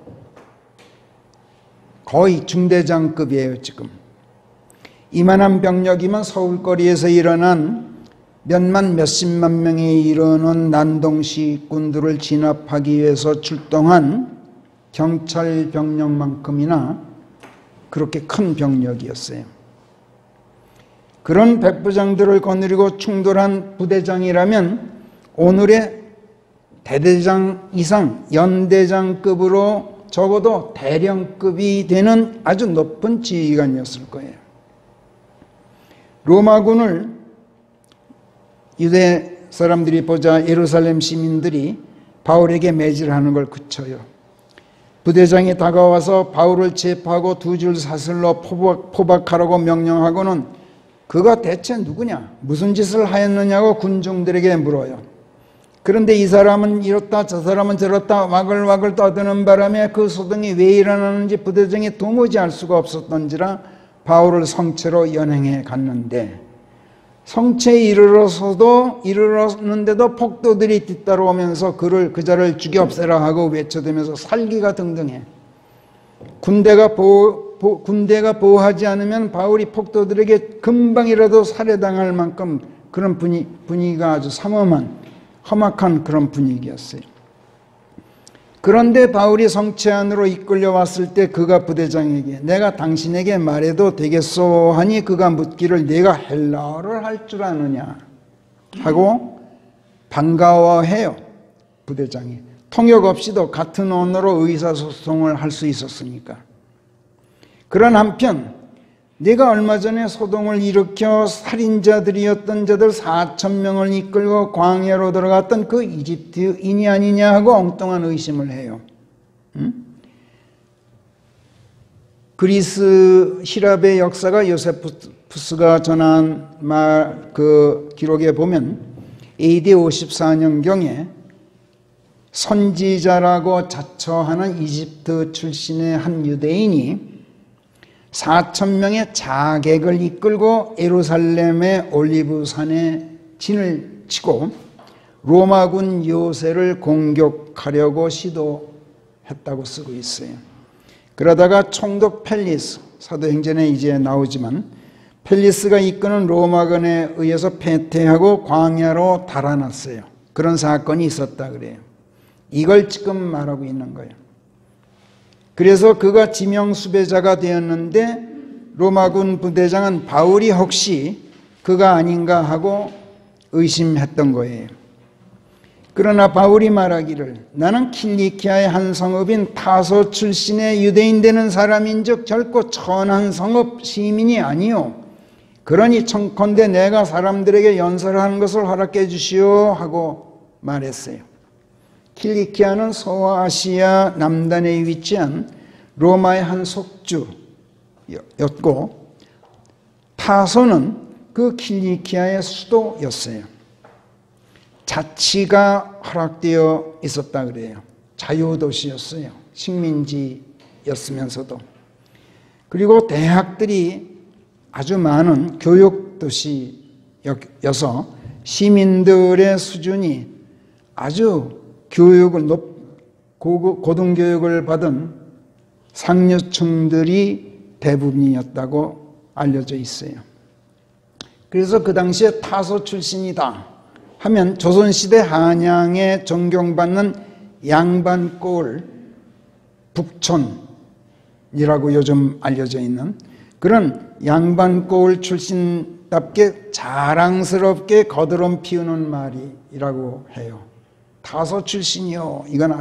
거의 중대장급이에요. 지금 이만한 병력이면 서울거리에서 일어난 몇십만 명에 이르는 난동시군들을 진압하기 위해서 출동한 경찰 병력만큼이나 그렇게 큰 병력이었어요. 그런 백부장들을 거느리고 충돌한 부대장이라면 오늘의 대대장 이상 연대장급으로 적어도 대령급이 되는 아주 높은 지휘관이었을 거예요. 로마군을 유대 사람들이 보자 예루살렘 시민들이 바울에게 매질하는 걸 그쳐요. 부대장이 다가와서 바울을 체포하고 2줄 사슬로 포박하라고 명령하고는 그가 대체 누구냐? 무슨 짓을 하였느냐고 군중들에게 물어요. 그런데 이 사람은 이렇다 저 사람은 저렇다 와글와글 떠드는 바람에 그 소동이 왜 일어나는지 부대장이 도무지 알 수가 없었던지라 바울을 성체로 연행해 갔는데 성체에 이르렀는데도 폭도들이 뒤따라오면서 그자를 죽여 없애라 하고 외쳐대면서 살기가 등등해. 군대가 보호하지 않으면 바울이 폭도들에게 금방이라도 살해당할 만큼 그런 분위기가 아주 삼엄한 험악한 그런 분위기였어요. 그런데 바울이 성체 안으로 이끌려 왔을 때 그가 부대장에게 내가 당신에게 말해도 되겠소 하니 그가 묻기를 네가 헬라어를 할 줄 아느냐 하고 반가워해요. 부대장이 통역 없이도 같은 언어로 의사소통을 할 수 있었으니까. 그런 한편 네가 얼마 전에 소동을 일으켜 살인자들이었던 자들 4,000명을 이끌고 광야로 들어갔던 그 이집트인이 아니냐 하고 엉뚱한 의심을 해요. 그리스 히랍의 역사가 요세푸스가 전한 그 기록에 보면 AD 54년경에 선지자라고 자처하는 이집트 출신의 한 유대인이 4,000명의 자객을 이끌고 예루살렘의 올리브산에 진을 치고 로마군 요새를 공격하려고 시도했다고 쓰고 있어요. 그러다가 총독 펠리스, 사도행전에 이제 나오지만 펠리스가 이끄는 로마군에 의해서 패퇴하고 광야로 달아났어요. 그런 사건이 있었다 그래요. 이걸 지금 말하고 있는 거예요. 그래서 그가 지명수배자가 되었는데 로마군 부대장은 바울이 혹시 그가 아닌가 하고 의심했던 거예요. 그러나 바울이 말하기를 나는 킬리키아의 한 성읍인 타소 출신의 유대인 되는 사람인즉 결코 천한 성읍 시민이 아니요. 그러니 청컨대 내가 사람들에게 연설하는 것을 허락해 주시오 하고 말했어요. 킬리키아는 소아시아 남단에 위치한 로마의 한 속주였고 타소는 그 킬리키아의 수도였어요. 자치가 허락되어 있었다 그래요. 자유도시였어요. 식민지였으면서도. 그리고 대학들이 아주 많은 교육도시여서 시민들의 수준이 아주 고등교육을 받은 상류층들이 대부분이었다고 알려져 있어요. 그래서 그 당시에 타소 출신이다 하면 조선시대 한양에 존경받는 양반골 북촌이라고 요즘 알려져 있는 그런 양반골 출신답게 자랑스럽게 거드름 피우는 말이라고 해요. 타소 출신이요. 이건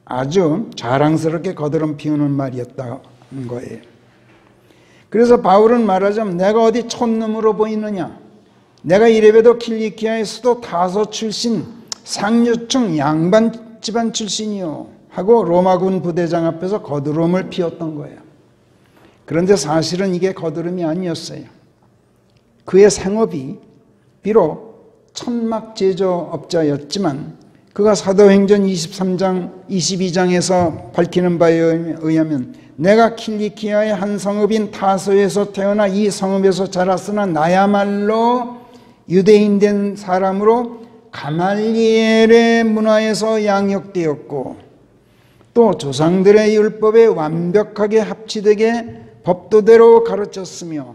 아주 자랑스럽게 거드름 피우는 말이었다는 거예요. 그래서 바울은 말하자면 내가 어디 촌놈으로 보이느냐? 내가 이래봬도 킬리키아의 수도 타소 출신 상류층 양반 집안 출신이요 하고 로마군 부대장 앞에서 거드름을 피웠던 거예요. 그런데 사실은 이게 거드름이 아니었어요. 그의 생업이 비록 천막 제조업자였지만 그가 사도행전 23장 22장에서 밝히는 바에 의하면 내가 킬리키아의 한 성읍인 타소에서 태어나 이 성읍에서 자랐으나 나야말로 유대인 된 사람으로 가말리엘의 문화에서 양육되었고 또 조상들의 율법에 완벽하게 합치되게 법도대로 가르쳤으며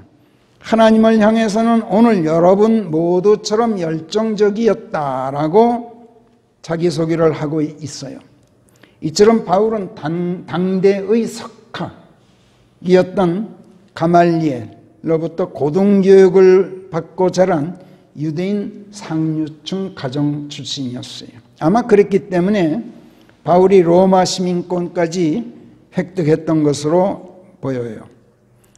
하나님을 향해서는 오늘 여러분 모두처럼 열정적이었다라고 자기소개를 하고 있어요. 이처럼 바울은 당대의 석학이었던 가말리엘로부터 고등교육을 받고 자란 유대인 상류층 가정 출신이었어요. 아마 그랬기 때문에 바울이 로마 시민권까지 획득했던 것으로 보여요.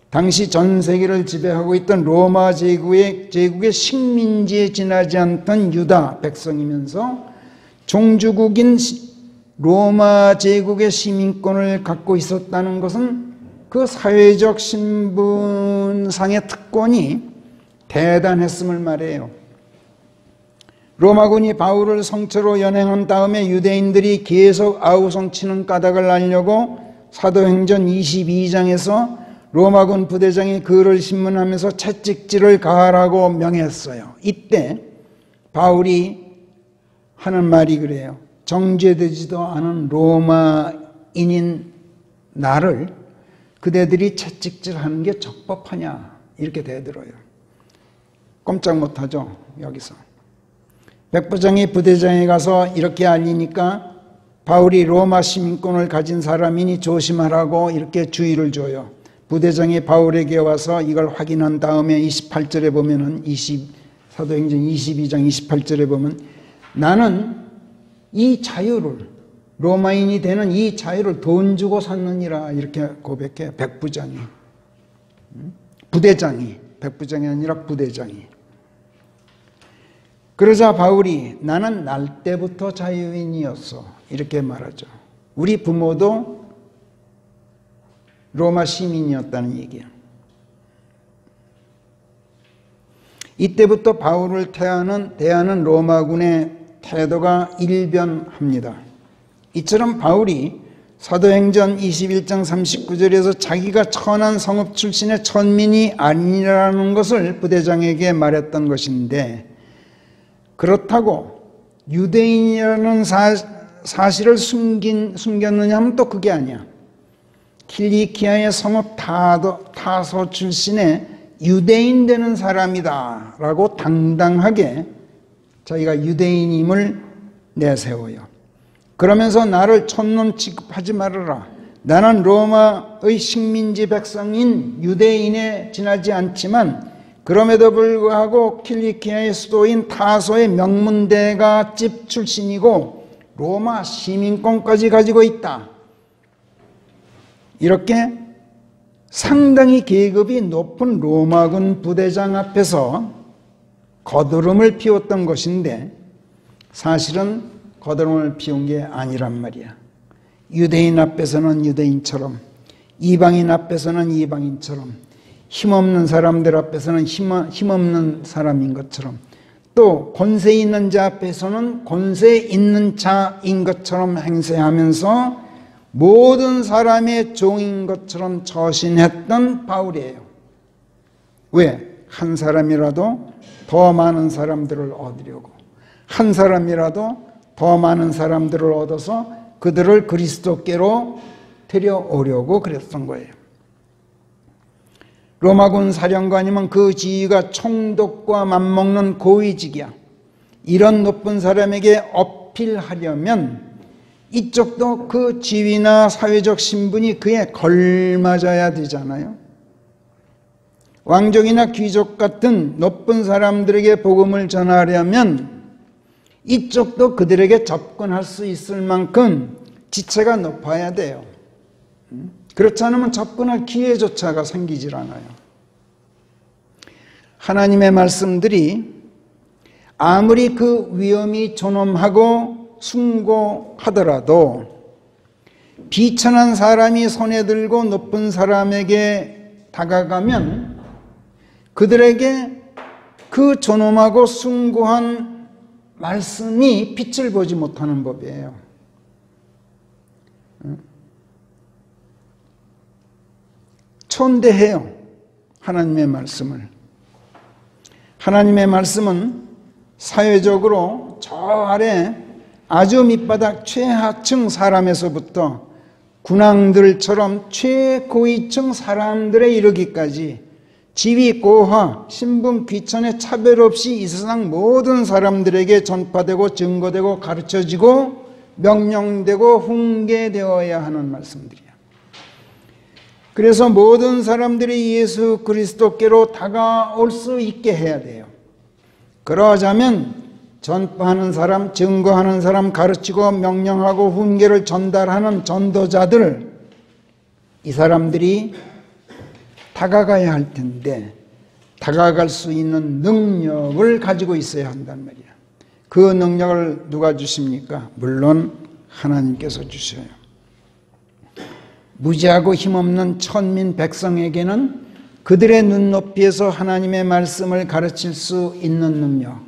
당시 전 세계를 지배하고 있던 로마 제국의 식민지에 지나지 않던 유다 백성이면서 종주국인 로마 제국의 시민권을 갖고 있었다는 것은 그 사회적 신분상의 특권이 대단했음을 말해요. 로마군이 바울을 성처로 연행한 다음에 유대인들이 계속 아우성치는 까닭을 알려고 사도행전 22장에서 로마군 부대장이 글을 신문하면서 채찍질을 가하라고 명했어요. 이때 바울이 하는 말이 그래요. 정죄되지도 않은 로마인인 나를 그대들이 채찍질하는 게 적법하냐 이렇게 대들어요. 꼼짝 못하죠. 여기서 백부장이 부대장에 가서 이렇게 알리니까 바울이 로마 시민권을 가진 사람이니 조심하라고 이렇게 주의를 줘요. 부대장이 바울에게 와서 이걸 확인한 다음에 28절에 보면은 사도행전 22장 28절에 보면 나는 이 자유를 로마인이 되는 이 자유를 돈 주고 샀느니라 이렇게 고백해. 백부장이 부대장이 백부장이 아니라 부대장이. 그러자 바울이 나는 날 때부터 자유인이었어 이렇게 말하죠. 우리 부모도 로마 시민이었다는 얘기예요. 이때부터 바울을 대하는 로마군의 태도가 일변합니다. 이처럼 바울이 사도행전 21장 39절에서 자기가 천한 성읍 출신의 천민이 아니라는 것을 부대장에게 말했던 것인데, 그렇다고 유대인이라는 사실을 숨겼느냐 하면 또 그게 아니야. 킬리키아의 성읍 타소 출신의 유대인 되는 사람이다 라고 당당하게 자기가 유대인임을 내세워요. 그러면서 나를 촌놈 취급하지 말아라. 나는 로마의 식민지 백성인 유대인에 지나지 않지만 그럼에도 불구하고 킬리키아의 수도인 타소의 명문대가집 출신이고 로마 시민권까지 가지고 있다. 이렇게 상당히 계급이 높은 로마군 부대장 앞에서 거드름을 피웠던 것인데, 사실은 거드름을 피운 게 아니란 말이야. 유대인 앞에서는 유대인처럼, 이방인 앞에서는 이방인처럼, 힘없는 사람들 앞에서는 힘없는 사람인 것처럼, 또 권세 있는 자 앞에서는 권세 있는 자인 것처럼 행세하면서 모든 사람의 종인 것처럼 처신했던 바울이에요. 왜? 한 사람이라도 더 많은 사람들을 얻으려고, 한 사람이라도 더 많은 사람들을 얻어서 그들을 그리스도께로 데려오려고 그랬던 거예요. 로마군 사령관이면 그 지위가 총독과 맞먹는 고위직이야. 이런 높은 사람에게 어필하려면 이쪽도 그 지위나 사회적 신분이 그에 걸맞아야 되잖아요. 왕족이나 귀족 같은 높은 사람들에게 복음을 전하려면 이쪽도 그들에게 접근할 수 있을 만큼 지체가 높아야 돼요. 그렇지 않으면 접근할 기회조차가 생기질 않아요. 하나님의 말씀들이 아무리 그 위험이 존엄하고 숭고하더라도 비천한 사람이 손에 들고 높은 사람에게 다가가면 그들에게 그 존엄하고 숭고한 말씀이 빛을 보지 못하는 법이에요. 천대해요. 하나님의 말씀을. 하나님의 말씀은 사회적으로 저 아래 아주 밑바닥 최하층 사람에서부터 군왕들처럼 최고위층 사람들에 이르기까지 지위, 고하, 신분, 귀천에 차별 없이 이 세상 모든 사람들에게 전파되고 증거되고 가르쳐지고 명령되고 훈계되어야 하는 말씀들이야. 그래서 모든 사람들이 예수 그리스도께로 다가올 수 있게 해야 돼요. 그러자면 전파하는 사람, 증거하는 사람, 가르치고 명령하고 훈계를 전달하는 전도자들, 이 사람들이 다가가야 할 텐데 다가갈 수 있는 능력을 가지고 있어야 한단 말이야. 그 능력을 누가 주십니까? 물론 하나님께서 주셔요. 무지하고 힘없는 천민 백성에게는 그들의 눈높이에서 하나님의 말씀을 가르칠 수 있는 능력,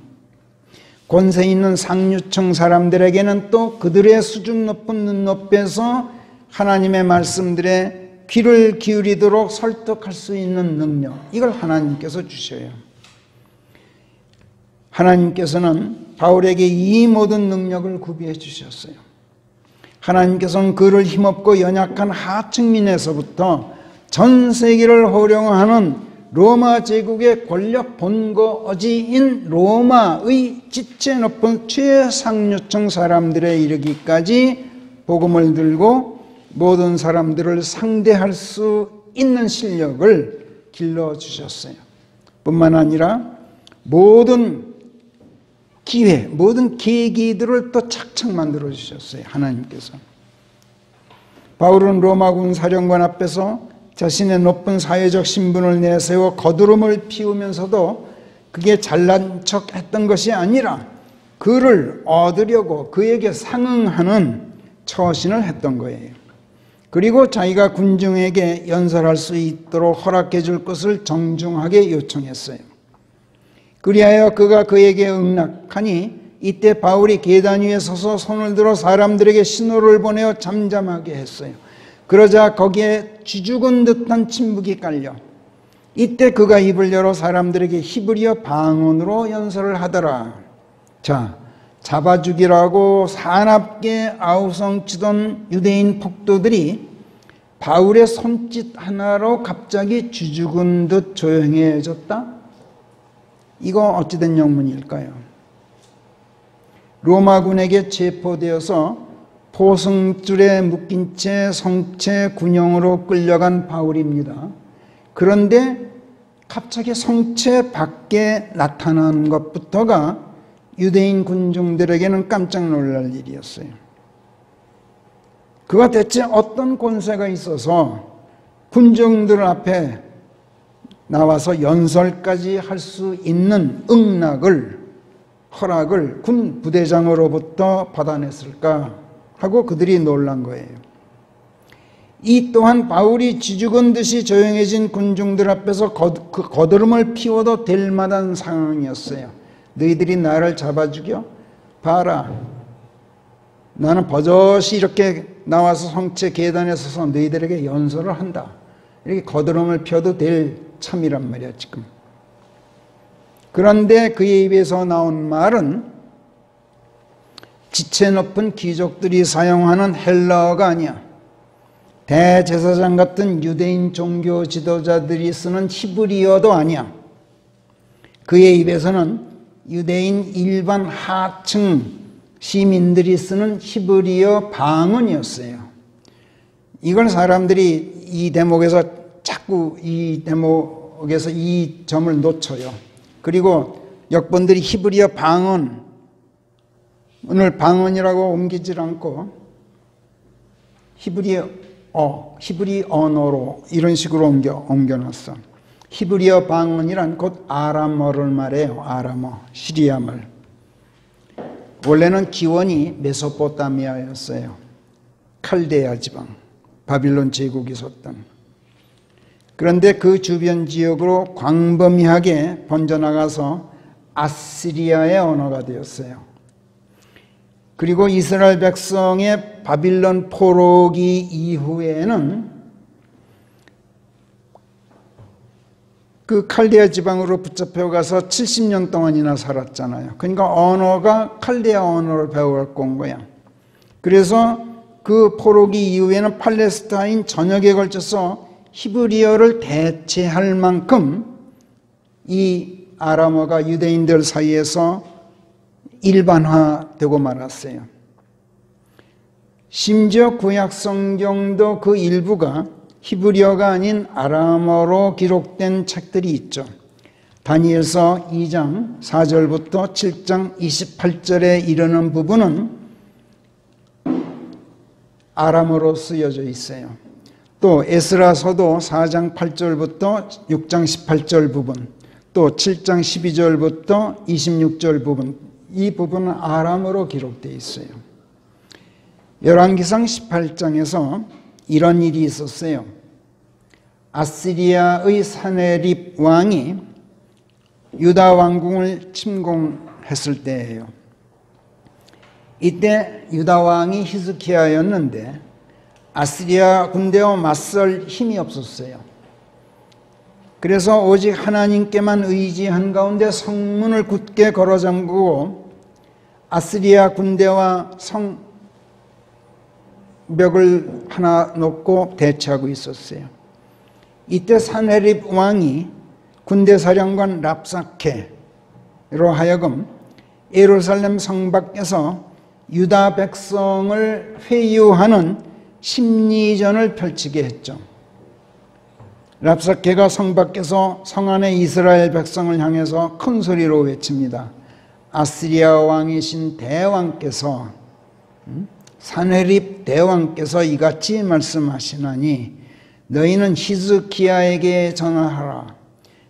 권세 있는 상류층 사람들에게는 또 그들의 수준 높은 눈높이에서 하나님의 말씀들에 귀를 기울이도록 설득할 수 있는 능력, 이걸 하나님께서 주셔요. 하나님께서는 바울에게 이 모든 능력을 구비해 주셨어요. 하나님께서는 그를 힘없고 연약한 하층민에서부터 전 세계를 호령하는 로마 제국의 권력 본거지인 로마의 지체 높은 최상류층 사람들에 이르기까지 복음을 들고 모든 사람들을 상대할 수 있는 실력을 길러주셨어요. 뿐만 아니라 모든 기회, 모든 계기들을 또 착착 만들어 주셨어요. 하나님께서. 바울은 로마군 사령관 앞에서 자신의 높은 사회적 신분을 내세워 거드름을 피우면서도 그게 잘난 척 했던 것이 아니라 그를 얻으려고 그에게 상응하는 처신을 했던 거예요. 그리고 자기가 군중에게 연설할 수 있도록 허락해 줄 것을 정중하게 요청했어요. 그리하여 그가 그에게 응낙하니 이때 바울이 계단 위에 서서 손을 들어 사람들에게 신호를 보내어 잠잠하게 했어요. 그러자 거기에 쥐죽은 듯한 침묵이 깔려 이때 그가 입을 열어 사람들에게 히브리어 방언으로 연설을 하더라. 자, 잡아 죽이라고 사납게 아우성치던 유대인 폭도들이 바울의 손짓 하나로 갑자기 쥐죽은 듯 조용해졌다? 이거 어찌된 영문일까요? 로마군에게 체포되어서 포승줄에 묶인 채 성체 군용으로 끌려간 바울입니다. 그런데 갑자기 성체 밖에 나타난 것부터가 유대인 군중들에게는 깜짝 놀랄 일이었어요. 그가 대체 어떤 권세가 있어서 군중들 앞에 나와서 연설까지 할 수 있는 허락을 군 부대장으로부터 받아냈을까 하고 그들이 놀란 거예요. 이 또한 바울이 쥐죽은 듯이 조용해진 군중들 앞에서 거드름을 피워도 될 만한 상황이었어요. 너희들이 나를 잡아 죽여? 봐라. 나는 버젓이 이렇게 나와서 성체 계단에 서서 너희들에게 연설을 한다. 이렇게 거드름을 펴도 될 참이란 말이야 지금. 그런데 그의 입에서 나온 말은 지체 높은 귀족들이 사용하는 헬라어가 아니야. 대제사장 같은 유대인 종교 지도자들이 쓰는 히브리어도 아니야. 그의 입에서는 유대인 일반 하층 시민들이 쓰는 히브리어 방언이었어요. 이걸 사람들이 이 대목에서 자꾸 이 점을 놓쳐요. 그리고 역본들이 히브리어 방언, 오늘 방언이라고 옮기질 않고 히브리 언어로 이런 식으로 옮겨놨어. 히브리어 방언이란 곧 아람어를 말해요. 아람어, 시리아말. 원래는 기원이 메소포타미아였어요. 칼데아 지방, 바빌론 제국이 있었던. 그런데 그 주변 지역으로 광범위하게 번져나가서 아시리아의 언어가 되었어요. 그리고 이스라엘 백성의 바빌론 포로기 이후에는 그 칼데아 지방으로 붙잡혀가서 70년 동안이나 살았잖아요. 그러니까 언어가 칼데아 언어를 배워갖고 온 거야. 그래서 그 포로기 이후에는 팔레스타인 전역에 걸쳐서 히브리어를 대체할 만큼 이 아람어가 유대인들 사이에서 일반화되고 말았어요. 심지어 구약 성경도 그 일부가 히브리어가 아닌 아람어로 기록된 책들이 있죠. 다니엘서 2장 4절부터 7장 28절에 이르는 부분은 아람어로 쓰여져 있어요. 또 에스라서도 4장 8절부터 6장 18절 부분, 또 7장 12절부터 26절 부분, 이 부분은 아람어로 기록되어 있어요. 열왕기상 18장에서 이런 일이 있었어요. 아시리아의 사네립 왕이 유다 왕궁을 침공했을 때예요. 이때 유다 왕이 히스기야였는데 아시리아 군대와 맞설 힘이 없었어요. 그래서 오직 하나님께만 의지한 가운데 성문을 굳게 걸어 잠그고 아시리아 군대와 성벽을 하나 놓고 대치하고 있었어요. 이때 사네립 왕이 군대사령관 랍사케로 하여금 예루살렘 성 밖에서 유다 백성을 회유하는 심리전을 펼치게 했죠. 랍사케가 성 밖에서 성 안의 이스라엘 백성을 향해서 큰 소리로 외칩니다. 아시리아 왕이신 대왕께서, 사네립 대왕께서 이같이 말씀하시나니 너희는 히스기야에게 전하라.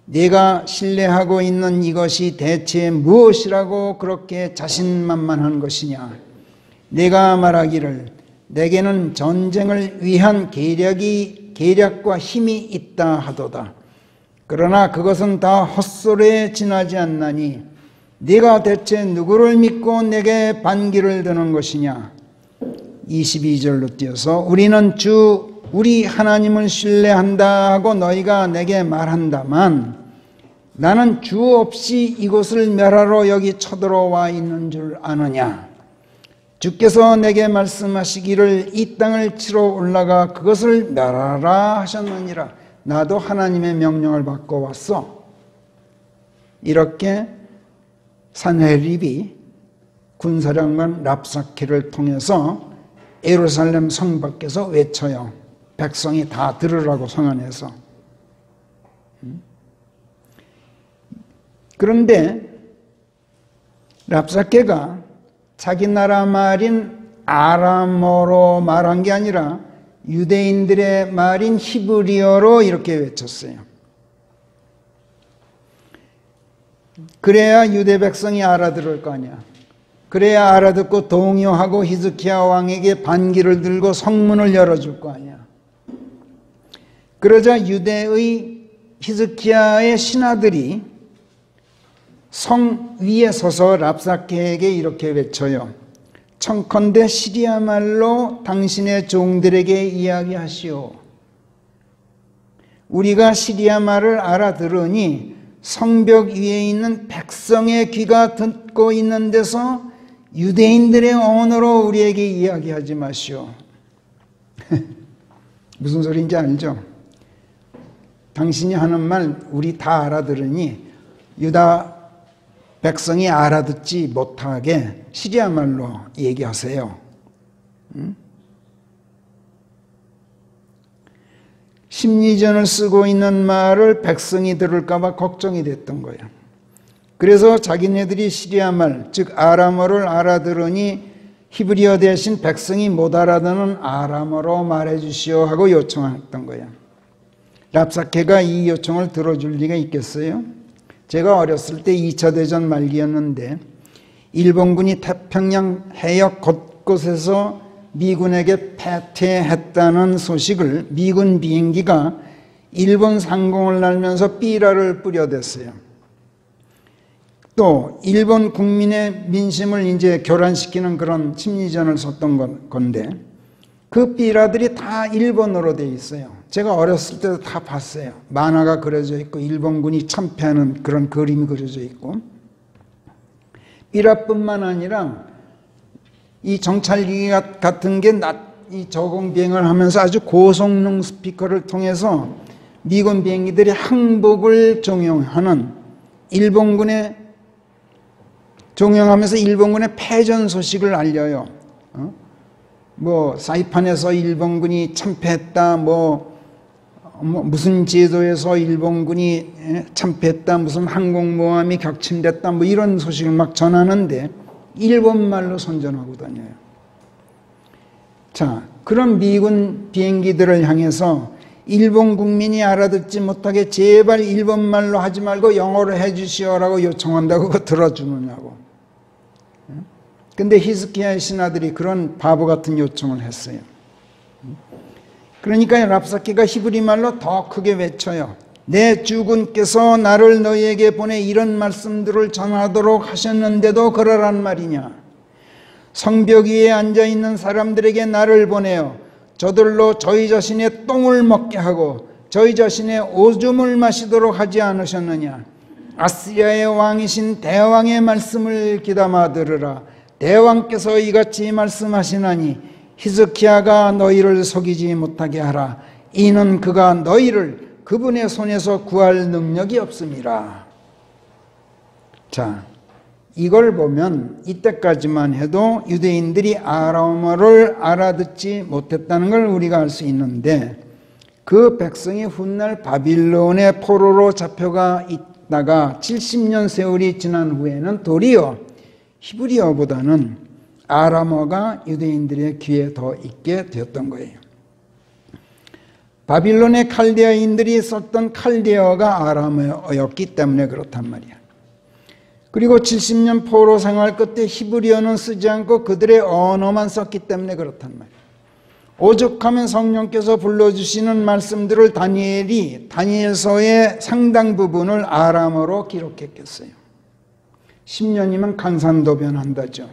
네가 신뢰하고 있는 이것이 대체 무엇이라고 그렇게 자신만만한 것이냐. 네가 말하기를 내게는 전쟁을 위한 계략과 힘이 있다 하도다. 그러나 그것은 다 헛소리에 지나지 않나니 네가 대체 누구를 믿고 내게 반기를 드는 것이냐. 22절로 뛰어서 우리는 우리 하나님을 신뢰한다 하고 너희가 내게 말한다만 나는 주 없이 이곳을 멸하러 여기 쳐들어와 있는 줄 아느냐. 주께서 내게 말씀하시기를 이 땅을 치러 올라가 그것을 멸하라 하셨느니라. 나도 하나님의 명령을 받고 왔어. 이렇게 산헤립이 군사령관 랍사케를 통해서 예루살렘 성 밖에서 외쳐요. 백성이 다 들으라고 성 안에서. 그런데 랍사케가 자기 나라 말인 아람어로 말한 게 아니라 유대인들의 말인 히브리어로 이렇게 외쳤어요. 그래야 유대 백성이 알아들을 거 아니야. 그래야 알아듣고 동요하고 히스기야 왕에게 반기를 들고 성문을 열어줄 거 아니야. 그러자 유대의 히스기야의 신하들이 성 위에 서서 랍사케에게 이렇게 외쳐요. 청컨대 시리아 말로 당신의 종들에게 이야기하시오. 우리가 시리아 말을 알아들으니 성벽 위에 있는 백성의 귀가 듣고 있는 데서 유대인들의 언어로 우리에게 이야기하지 마시오. 무슨 소리인지 알죠? 당신이 하는 말 우리 다 알아들으니 유다 백성이 알아듣지 못하게 시리아 말로 얘기하세요. 심리전을 쓰고 있는 말을 백성이 들을까 봐 걱정이 됐던 거예요. 그래서 자기네들이 시리아 말, 즉 아람어를 알아들으니 히브리어 대신 백성이 못 알아듣는 아람어로 말해 주시오 하고 요청했던 거예요. 랍사케가 이 요청을 들어줄 리가 있겠어요? 제가 어렸을 때 2차 대전 말기였는데 일본군이 태평양 해역 곳곳에서 미군에게 패퇴했다는 소식을 미군 비행기가 일본 상공을 날면서 삐라를 뿌려댔어요. 또 일본 국민의 민심을 이제 교란시키는 그런 심리전을 썼던 건데 그 삐라들이 다 일본어로 돼 있어요. 제가 어렸을 때도 다 봤어요. 만화가 그려져 있고 일본군이 참패하는 그런 그림이 그려져 있고 삐라뿐만 아니라 이 정찰기 같은 게 이 저공 비행을 하면서 아주 고성능 스피커를 통해서 미군 비행기들이 항복을 종용하는 일본군의 종용하면서 일본군의 패전 소식을 알려요. 사이판에서 일본군이 참패했다, 무슨 제도에서 일본군이 참패했다, 무슨 항공모함이 격침됐다, 이런 소식을 막 전하는데 일본말로 선전하고 다녀요. 자, 그런 미군 비행기들을 향해서 일본 국민이 알아듣지 못하게 제발 일본말로 하지 말고 영어로 해주시오라고 요청한다고 그거 들어주느냐고. 근데 히스기야의 신하들이 그런 바보 같은 요청을 했어요. 그러니까 랍사케가 히브리 말로 더 크게 외쳐요. 내 주군께서 나를 너희에게 보내 이런 말씀들을 전하도록 하셨는데도 그러란 말이냐. 성벽 위에 앉아있는 사람들에게 나를 보내어 저들로 저희 자신의 똥을 먹게 하고 저희 자신의 오줌을 마시도록 하지 않으셨느냐. 아시리아의 왕이신 대왕의 말씀을 귀담아 들으라. 대왕께서 이같이 말씀하시나니 히스기야가 너희를 속이지 못하게 하라. 이는 그가 너희를 그분의 손에서 구할 능력이 없음이라. 자, 이걸 보면 이때까지만 해도 유대인들이 아람어를 알아듣지 못했다는 걸 우리가 알 수 있는데 그 백성이 훗날 바빌론의 포로로 잡혀가 있다가 70년 세월이 지난 후에는 도리어 히브리어보다는 아람어가 유대인들의 귀에 더 있게 되었던 거예요. 바빌론의 칼데아인들이 썼던 칼데어가 아람어였기 때문에 그렇단 말이야. 그리고 70년 포로 생활 끝에 히브리어는 쓰지 않고 그들의 언어만 썼기 때문에 그렇단 말이야. 오죽하면 성령께서 불러주시는 말씀들을 다니엘서의 상당 부분을 아람어로 기록했겠어요. 10년이면 강산도변한다죠.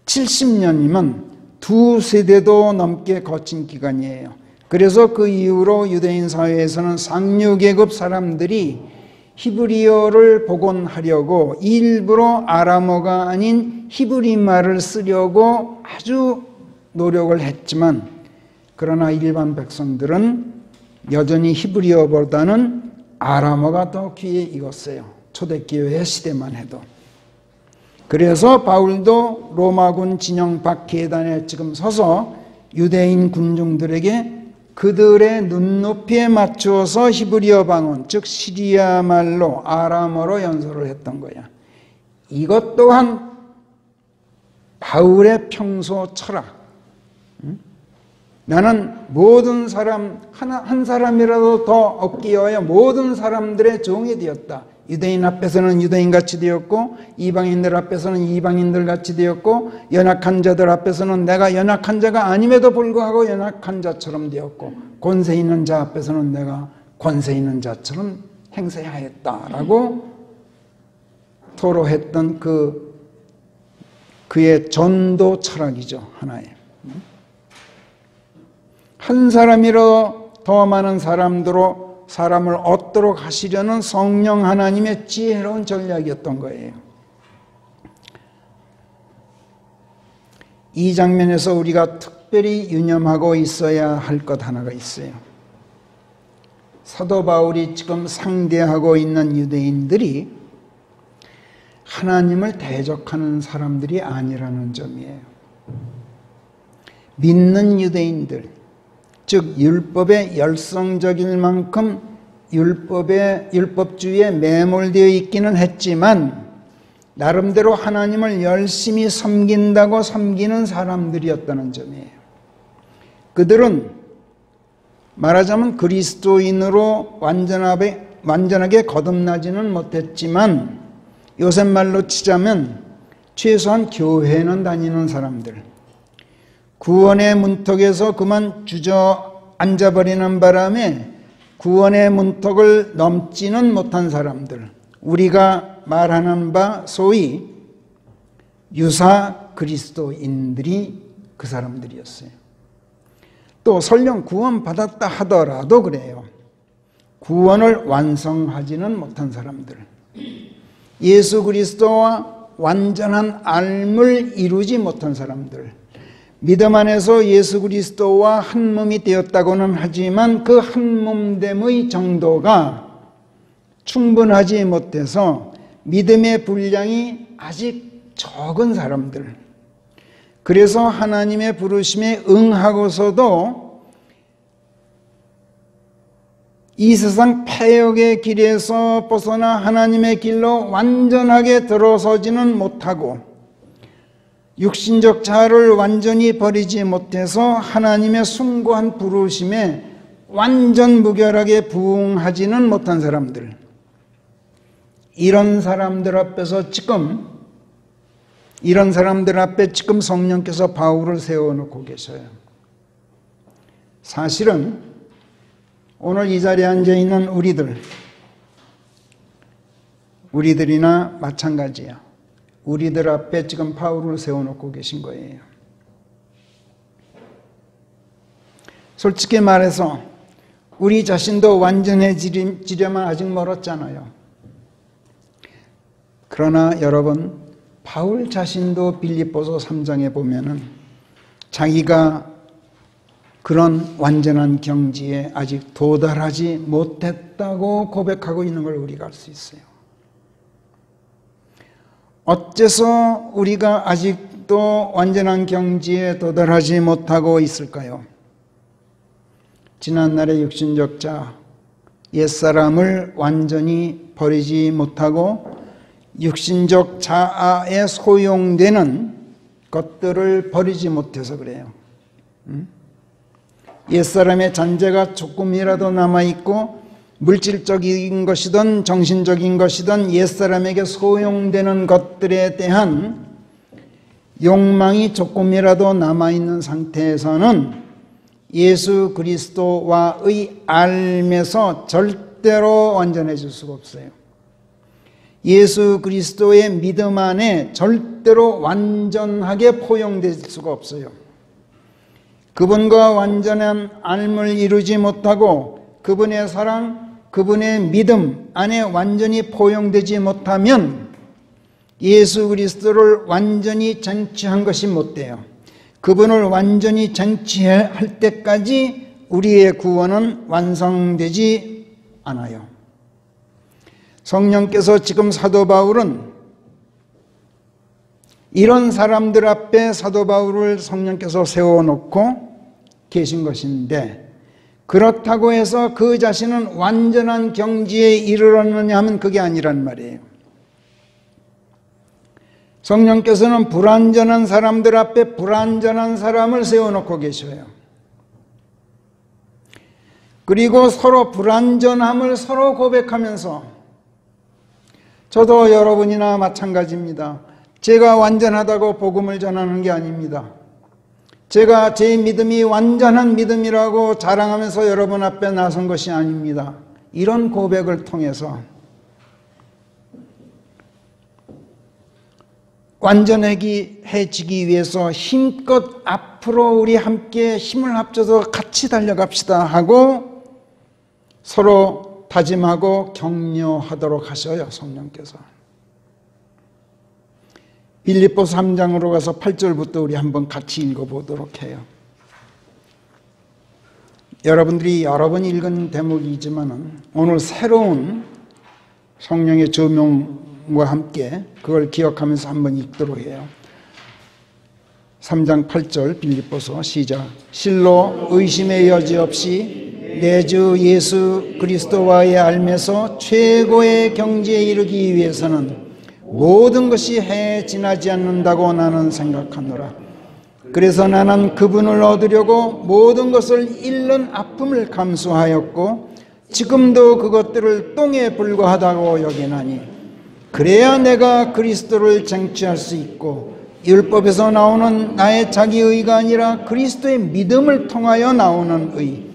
70년이면 두 세대도 넘게 거친 기간이에요. 그래서 그 이후로 유대인 사회에서는 상류계급 사람들이 히브리어를 복원하려고 일부러 아람어가 아닌 히브리 말을 쓰려고 아주 노력을 했지만, 그러나 일반 백성들은 여전히 히브리어보다는 아람어가 더 귀에 익었어요. 초대교회 시대만 해도. 그래서 바울도 로마군 진영 밖 계단에 지금 서서 유대인 군중들에게 그들의 눈높이에 맞추어서 히브리어 방언, 즉 시리아 말로 아람어로 연설을 했던 거야. 이것 또한 바울의 평소 철학. 나는 모든 사람, 한 사람이라도 더 얻기 위하여 모든 사람들의 종이 되었다. 유대인 앞에서는 유대인같이 되었고, 이방인들 앞에서는 이방인들같이 되었고, 연약한 자들 앞에서는 내가 연약한 자가 아님에도 불구하고 연약한 자처럼 되었고, 권세 있는 자 앞에서는 내가 권세 있는 자처럼 행세하였다라고 토로했던 그의 전도 철학이죠. 하나의. 한 사람이라도 더 많은 사람을 얻도록 하시려는 성령 하나님의 지혜로운 전략이었던 거예요. 이 장면에서 우리가 특별히 유념하고 있어야 할 것 하나가 있어요. 사도 바울이 지금 상대하고 있는 유대인들이 하나님을 대적하는 사람들이 아니라는 점이에요. 믿는 유대인들, 즉 율법에 열성적일 만큼 율법주의에 매몰되어 있기는 했지만 나름대로 하나님을 열심히 섬긴다고 섬기는 사람들이었다는 점이에요. 그들은 말하자면 그리스도인으로 완전하게 거듭나지는 못했지만 요새 말로 치자면 최소한 교회는 다니는 사람들, 구원의 문턱에서 그만 주저앉아버리는 바람에 구원의 문턱을 넘지는 못한 사람들, 우리가 말하는 바 소위 유사 그리스도인들이 그 사람들이었어요. 또 설령 구원받았다 하더라도 그래요. 구원을 완성하지는 못한 사람들, 예수 그리스도와 완전한 알을 이루지 못한 사람들, 믿음 안에서 예수 그리스도와 한 몸이 되었다고는 하지만 그 한 몸됨의 정도가 충분하지 못해서 믿음의 분량이 아직 적은 사람들, 그래서 하나님의 부르심에 응하고서도 이 세상 패역의 길에서 벗어나 하나님의 길로 완전하게 들어서지는 못하고 육신적 자아를 완전히 버리지 못해서 하나님의 숭고한 부르심에 완전 무결하게 부응하지는 못한 사람들, 이런 사람들 앞에 지금 성령께서 바울을 세워놓고 계셔요. 사실은 오늘 이 자리에 앉아있는 우리들이나 마찬가지야. 우리들 앞에 지금 바울을 세워놓고 계신 거예요. 솔직히 말해서 우리 자신도 완전해지려면 아직 멀었잖아요. 그러나 여러분, 바울 자신도 빌립보서 3장에 보면은 자기가 그런 완전한 경지에 아직 도달하지 못했다고 고백하고 있는 걸 우리가 알 수 있어요. 어째서 우리가 아직도 완전한 경지에 도달하지 못하고 있을까요? 지난날의 육신적 자, 옛사람을 완전히 버리지 못하고 육신적 자아에 소용되는 것들을 버리지 못해서 그래요. 옛사람의 잔재가 조금이라도 남아있고 물질적인 것이든 정신적인 것이든 옛사람에게 소용되는 것들에 대한 욕망이 조금이라도 남아있는 상태에서는 예수 그리스도와의 알면서 절대로 완전해질 수가 없어요. 예수 그리스도의 믿음 안에 절대로 완전하게 포용될 수가 없어요. 그분과 완전한 알을 이루지 못하고 그분의 사랑, 그분의 믿음 안에 완전히 포용되지 못하면 예수 그리스도를 완전히 쟁취한 것이 못 돼요. 그분을 완전히 쟁취할 때까지 우리의 구원은 완성되지 않아요. 성령께서 지금 사도 바울은 이런 사람들 앞에 사도 바울을 성령께서 세워놓고 계신 것인데, 그렇다고 해서 그 자신은 완전한 경지에 이르렀느냐 하면 그게 아니란 말이에요. 성령께서는 불완전한 사람들 앞에 불완전한 사람을 세워놓고 계셔요. 그리고 서로 불완전함을 서로 고백하면서, 저도 여러분이나 마찬가지입니다. 제가 완전하다고 복음을 전하는 게 아닙니다. 제가 제 믿음이 완전한 믿음이라고 자랑하면서 여러분 앞에 나선 것이 아닙니다. 이런 고백을 통해서 완전해지기 위해서 힘껏 앞으로 우리 함께 힘을 합쳐서 같이 달려갑시다 하고 서로 다짐하고 격려하도록 하셔요, 성령께서. 빌립보서 3장으로 가서 8절부터 우리 한번 같이 읽어보도록 해요. 여러분들이 여러 번 읽은 대목이지만 오늘 새로운 성령의 조명과 함께 그걸 기억하면서 한번 읽도록 해요. 3장 8절 빌립보서 시작. 실로 의심의 여지 없이 내 주 예수 그리스도와의 알매서 최고의 경지에 이르기 위해서는 모든 것이 해에 지나지 않는다고 나는 생각하노라. 그래서 나는 그분을 얻으려고 모든 것을 잃는 아픔을 감수하였고 지금도 그것들을 똥에 불과하다고 여기나니, 그래야 내가 그리스도를 쟁취할 수 있고 율법에서 나오는 나의 자기의가 아니라 그리스도의 믿음을 통하여 나오는 의,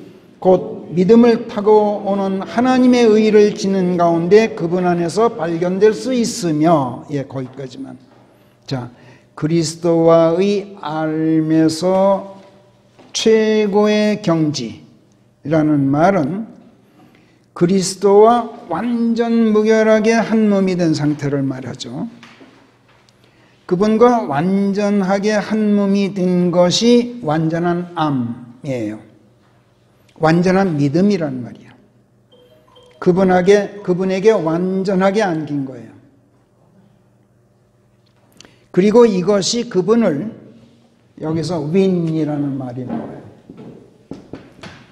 곧 믿음을 타고 오는 하나님의 의를 지는 가운데 그분 안에서 발견될 수 있으며, 거기까지만. 자, 그리스도와의 알면서 최고의 경지라는 말은 그리스도와 완전 무결하게 한 몸이 된 상태를 말하죠. 그분과 완전하게 한 몸이 된 것이 완전한 암이에요. 완전한 믿음이란 말이에요. 그분에게 완전하게 안긴 거예요. 그리고 이것이 그분을 여기서 윈이라는 말이 나와요.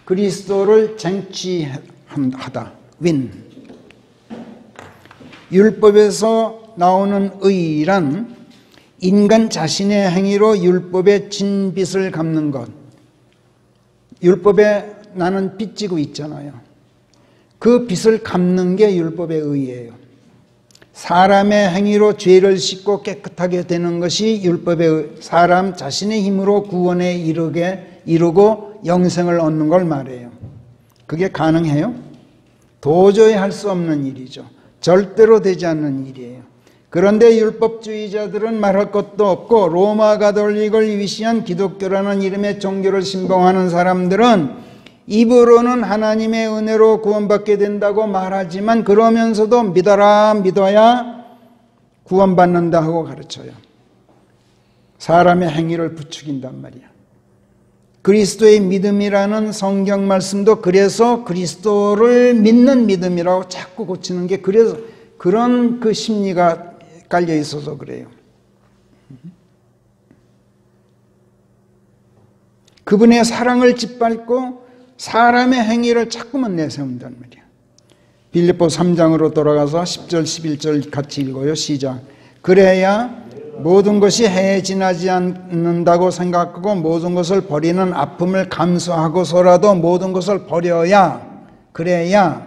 그리스도를 쟁취하다. 윈. 율법에서 나오는 의란 인간 자신의 행위로 율법의 진빚을 갚는 것. 율법에 나는 빚 지고 있잖아요. 그 빚을 갚는 게 율법의 의예요. 사람의 행위로 죄를 씻고 깨끗하게 되는 것이 율법의 의, 사람 자신의 힘으로 구원에 이루고 영생을 얻는 걸 말해요. 그게 가능해요? 도저히 할 수 없는 일이죠. 절대로 되지 않는 일이에요. 그런데 율법주의자들은 말할 것도 없고 로마 가톨릭을 위시한 기독교라는 이름의 종교를 신봉하는 사람들은 입으로는 하나님의 은혜로 구원받게 된다고 말하지만 그러면서도 믿어야 구원받는다 하고 가르쳐요. 사람의 행위를 부추긴단 말이야. 그리스도의 믿음이라는 성경 말씀도 그래서 그리스도를 믿는 믿음이라고 자꾸 고치는 게 그래서 그런 그 심리가 깔려 있어서 그래요. 그분의 사랑을 짓밟고 사람의 행위를 자꾸만 내세운단 말이야. 빌립보 3장으로 돌아가서 10절 11절 같이 읽어요. 시작. 그래야 모든 것이 해에 지나지 않는다고 생각하고 모든 것을 버리는 아픔을 감수하고서라도 모든 것을 버려야, 그래야,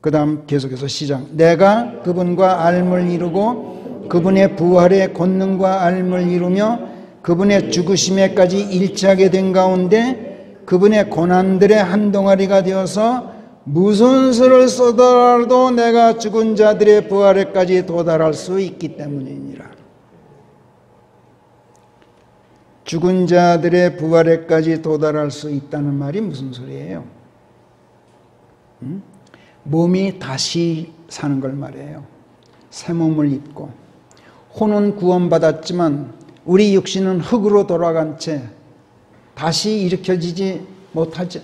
그 다음 계속해서 시작. 내가 그분과 알을 이루고 그분의 부활의 권능과 알을 이루며 그분의 죽으심에까지 일치하게 된 가운데 그분의 고난들의 한 동아리가 되어서 무슨 수를 쏟아라도 내가 죽은 자들의 부활에까지 도달할 수 있기 때문이니라. 죽은 자들의 부활에까지 도달할 수 있다는 말이 무슨 소리예요? 몸이 다시 사는 걸 말해요. 새 몸을 입고. 혼은 구원받았지만 우리 육신은 흙으로 돌아간 채 다시 일으켜지지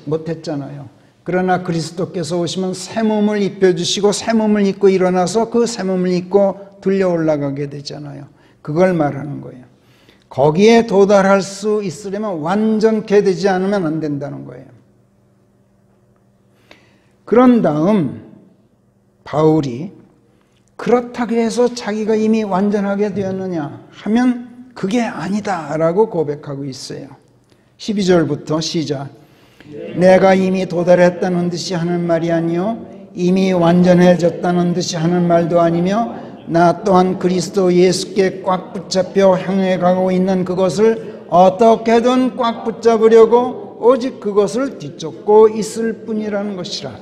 못했잖아요. 그러나 그리스도께서 오시면 새 몸을 입혀주시고 새 몸을 입고 일어나서 그 새 몸을 입고 들려 올라가게 되잖아요. 그걸 말하는 거예요. 거기에 도달할 수 있으려면 완전케 되지 않으면 안 된다는 거예요. 그런 다음 바울이 그렇다고 해서 자기가 이미 완전하게 되었느냐 하면 그게 아니다라고 고백하고 있어요. 12절부터 시작. 내가 이미 도달했다는 듯이 하는 말이 아니요 이미 완전해졌다는 듯이 하는 말도 아니며 나 또한 그리스도 예수께 꽉 붙잡혀 향해 가고 있는 그것을 어떻게든 꽉 붙잡으려고 오직 그것을 뒤쫓고 있을 뿐이라는 것이라.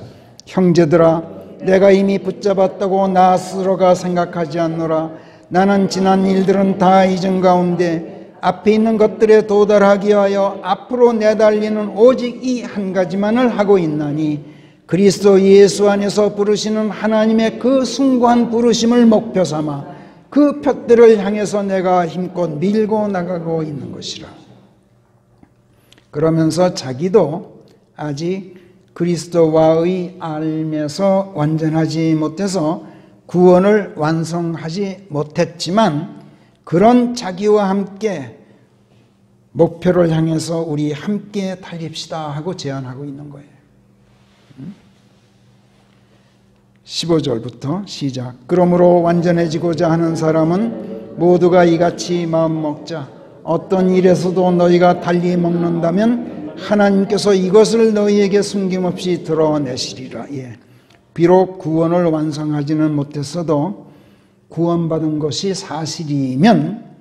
형제들아, 내가 이미 붙잡았다고 나 스스로가 생각하지 않노라. 나는 지난 일들은 다 잊은 가운데 앞에 있는 것들에 도달하기 위하여 앞으로 내달리는 오직 이 한 가지만을 하고 있나니 그리스도 예수 안에서 부르시는 하나님의 그 숭고한 부르심을 목표 삼아 그 표대를 향해서 내가 힘껏 밀고 나가고 있는 것이라. 그러면서 자기도 아직 그리스도와의 알면서 완전하지 못해서 구원을 완성하지 못했지만 그런 자기와 함께 목표를 향해서 우리 함께 달립시다 하고 제안하고 있는 거예요. 15절부터 시작. 그러므로 완전해지고자 하는 사람은 모두가 이같이 마음 먹자. 어떤 일에서도 너희가 달리 먹는다면 하나님께서 이것을 너희에게 숨김없이 드러내시리라. 비록 구원을 완성하지는 못했어도 구원받은 것이 사실이면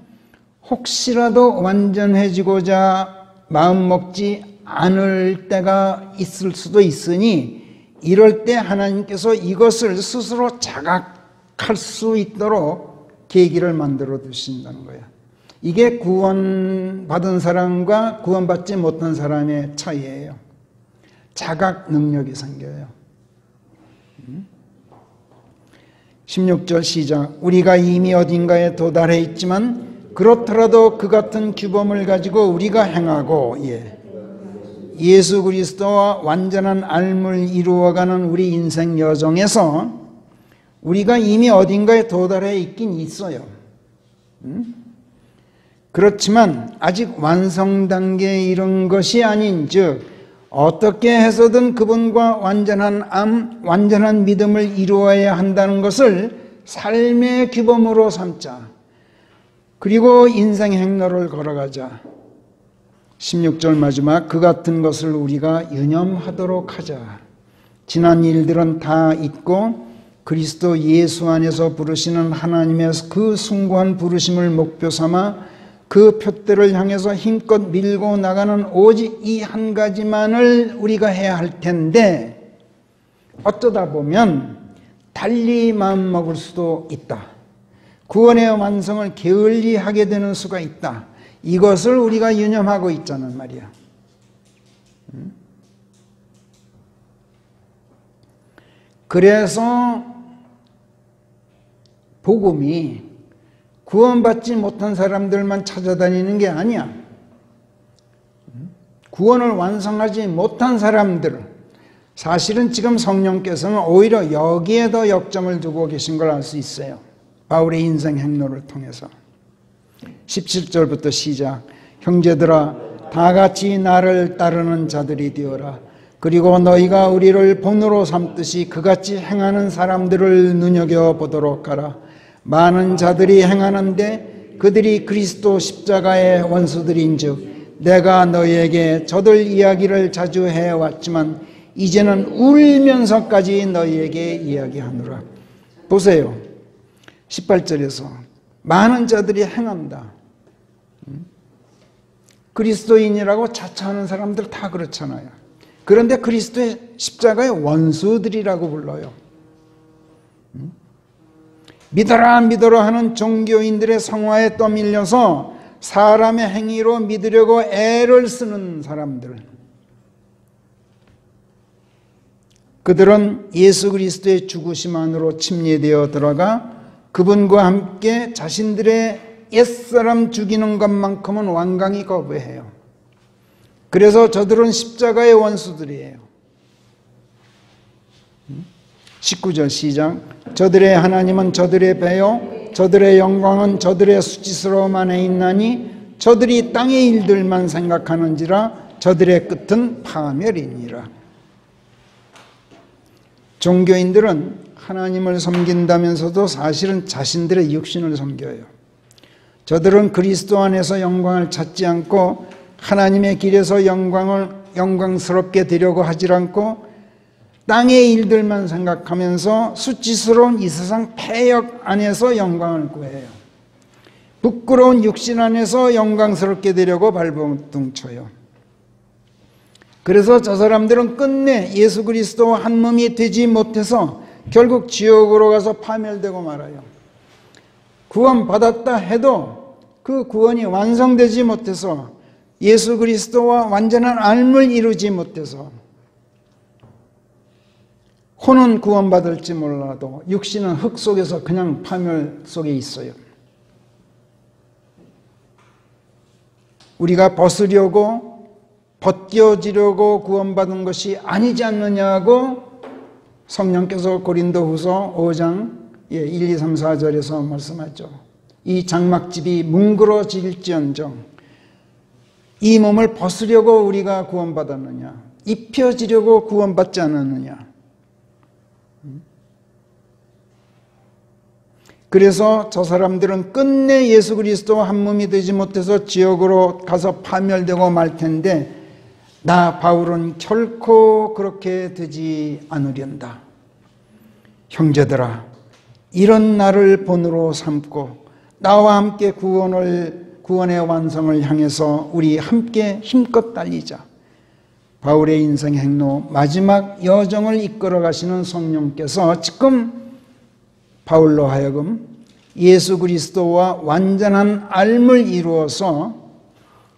혹시라도 완전해지고자 마음먹지 않을 때가 있을 수도 있으니 이럴 때 하나님께서 이것을 스스로 자각할 수 있도록 계기를 만들어 두신다는 거예요. 이게 구원받은 사람과 구원받지 못한 사람의 차이예요. 자각 능력이 생겨요. 16절 시작. 우리가 이미 어딘가에 도달해 있지만 그렇더라도 그 같은 규범을 가지고 우리가 행하고 예수 그리스도와 완전한 알을 이루어가는 우리 인생 여정에서 우리가 이미 어딘가에 도달해 있긴 있어요. 그렇지만 아직 완성 단계에 이른 것이 아닌 즉 어떻게 해서든 그분과 완전한 믿음을 이루어야 한다는 것을 삶의 규범으로 삼자. 그리고 인생 행로를 걸어가자. 16절 마지막 그 같은 것을 우리가 유념하도록 하자. 지난 일들은 다 잊고 그리스도 예수 안에서 부르시는 하나님의 그 숭고한 부르심을 목표 삼아 그 표대를 향해서 힘껏 밀고 나가는 오직 이 한 가지만을 우리가 해야 할 텐데 어쩌다 보면 달리 마음먹을 수도 있다. 구원의 완성을 게을리하게 되는 수가 있다. 이것을 우리가 유념하고 있자는 말이야. 그래서 복음이 구원받지 못한 사람들만 찾아다니는 게 아니야. 구원을 완성하지 못한 사람들, 사실은 지금 성령께서는 오히려 여기에 더 역점을 두고 계신 걸 알 수 있어요. 바울의 인생 행로를 통해서. 17절부터 시작. 형제들아, 다 같이 나를 따르는 자들이 되어라. 그리고 너희가 우리를 본으로 삼듯이 그같이 행하는 사람들을 눈여겨보도록 하라. 많은 자들이 행하는데 그들이 그리스도 십자가의 원수들인즉 내가 너희에게 저들 이야기를 자주 해왔지만 이제는 울면서까지 너희에게 이야기하노라. 보세요. 18절에서 많은 자들이 행한다. 그리스도인이라고 자처하는 사람들 다 그렇잖아요. 그런데 그리스도의 십자가의 원수들이라고 불러요. 믿어라 믿어라 하는 종교인들의 성화에 떠밀려서 사람의 행위로 믿으려고 애를 쓰는 사람들, 그들은 예수 그리스도의 죽으심 안으로 침례되어 들어가 그분과 함께 자신들의 옛사람 죽이는 것만큼은 완강히 거부해요. 그래서 저들은 십자가의 원수들이에요. 19절 시작. 저들의 하나님은 저들의 배요 저들의 영광은 저들의 수치스러움 안에 있나니 저들이 땅의 일들만 생각하는지라 저들의 끝은 파멸이니라. 종교인들은 하나님을 섬긴다면서도 사실은 자신들의 육신을 섬겨요. 저들은 그리스도 안에서 영광을 찾지 않고 하나님의 길에서 영광을 영광스럽게 되려고 하지 않고 땅의 일들만 생각하면서 수치스러운 이 세상 폐역 안에서 영광을 구해요. 부끄러운 육신 안에서 영광스럽게 되려고 발버둥쳐요. 그래서 저 사람들은 끝내 예수 그리스도와 한 몸이 되지 못해서 결국 지옥으로 가서 파멸되고 말아요. 구원받았다 해도 그 구원이 완성되지 못해서 예수 그리스도와 완전한 알을 이루지 못해서 혼은 구원받을지 몰라도 육신은 흙 속에서 그냥 파멸 속에 있어요. 우리가 벗겨지려고 구원받은 것이 아니지 않느냐고 성령께서 고린도후서 5장 1, 2, 3, 4절에서 말씀하죠. 이 장막집이 뭉그러질지언정 이 몸을 벗으려고 우리가 구원받았느냐, 입혀지려고 구원받지 않았느냐. 그래서 저 사람들은 끝내 예수 그리스도와 한 몸이 되지 못해서 지옥으로 가서 파멸되고 말 텐데 나 바울은 결코 그렇게 되지 않으련다. 형제들아, 이런 나를 본으로 삼고 나와 함께 구원의 완성을 향해서 우리 함께 힘껏 달리자. 바울의 인생 행로 마지막 여정을 이끌어 가시는 성령께서 지금 바울로 하여금 예수 그리스도와 완전한 알을 이루어서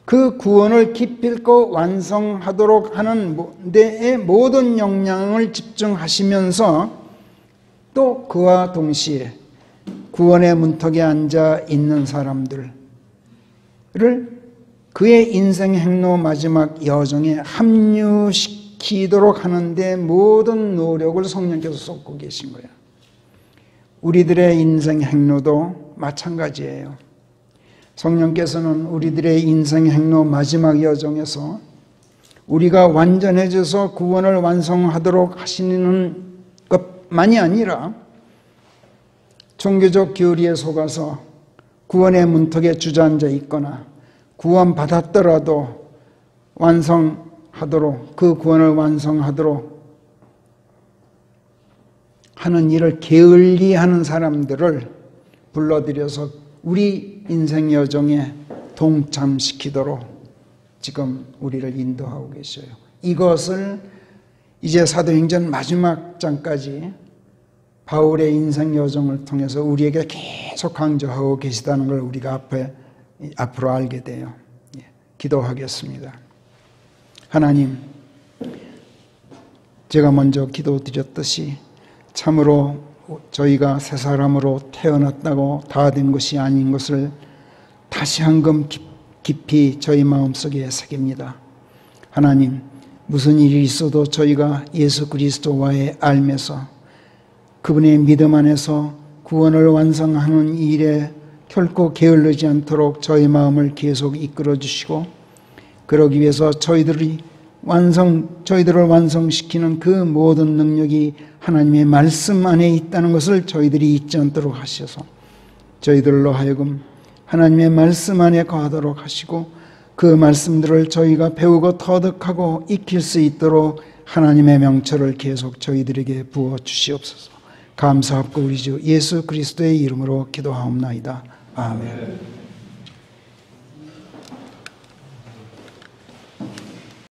그 구원을 기필코 완성하도록 하는 데에 모든 역량을 집중하시면서 또 그와 동시에 구원의 문턱에 앉아 있는 사람들을 그의 인생 행로 마지막 여정에 합류시키도록 하는데 모든 노력을 성령께서 쏟고 계신 거예요. 우리들의 인생 행로도 마찬가지예요. 성령께서는 우리들의 인생 행로 마지막 여정에서 우리가 완전해져서 구원을 완성하도록 하시는 것만이 아니라 종교적 교리에 속아서 구원의 문턱에 주저앉아 있거나 구원받았더라도 완성하도록, 그 구원을 완성하도록 하는 일을 게을리하는 사람들을 불러들여서 우리 인생 여정에 동참시키도록 지금 우리를 인도하고 계셔요. 이것을 이제 사도행전 마지막 장까지 바울의 인생 여정을 통해서 우리에게 계속 강조하고 계시다는 걸 우리가 앞으로 알게 돼요. 기도하겠습니다. 하나님, 제가 먼저 기도드렸듯이 참으로 저희가 새 사람으로 태어났다고 다 된 것이 아닌 것을 다시 한금 깊이 저희 마음속에 새깁니다. 하나님, 무슨 일이 있어도 저희가 예수 그리스도와의 알면서 그분의 믿음 안에서 구원을 완성하는 일에 결코 게을르지 않도록 저희 마음을 계속 이끌어 주시고, 그러기 위해서 저희들을 완성시키는 그 모든 능력이 하나님의 말씀 안에 있다는 것을 저희들이 잊지 않도록 하셔서 저희들로 하여금 하나님의 말씀 안에 거하도록 하시고, 그 말씀들을 저희가 배우고 터득하고 익힐 수 있도록 하나님의 명철을 계속 저희들에게 부어 주시옵소서. 감사하고 우리 주 예수 그리스도의 이름으로 기도하옵나이다. 아멘.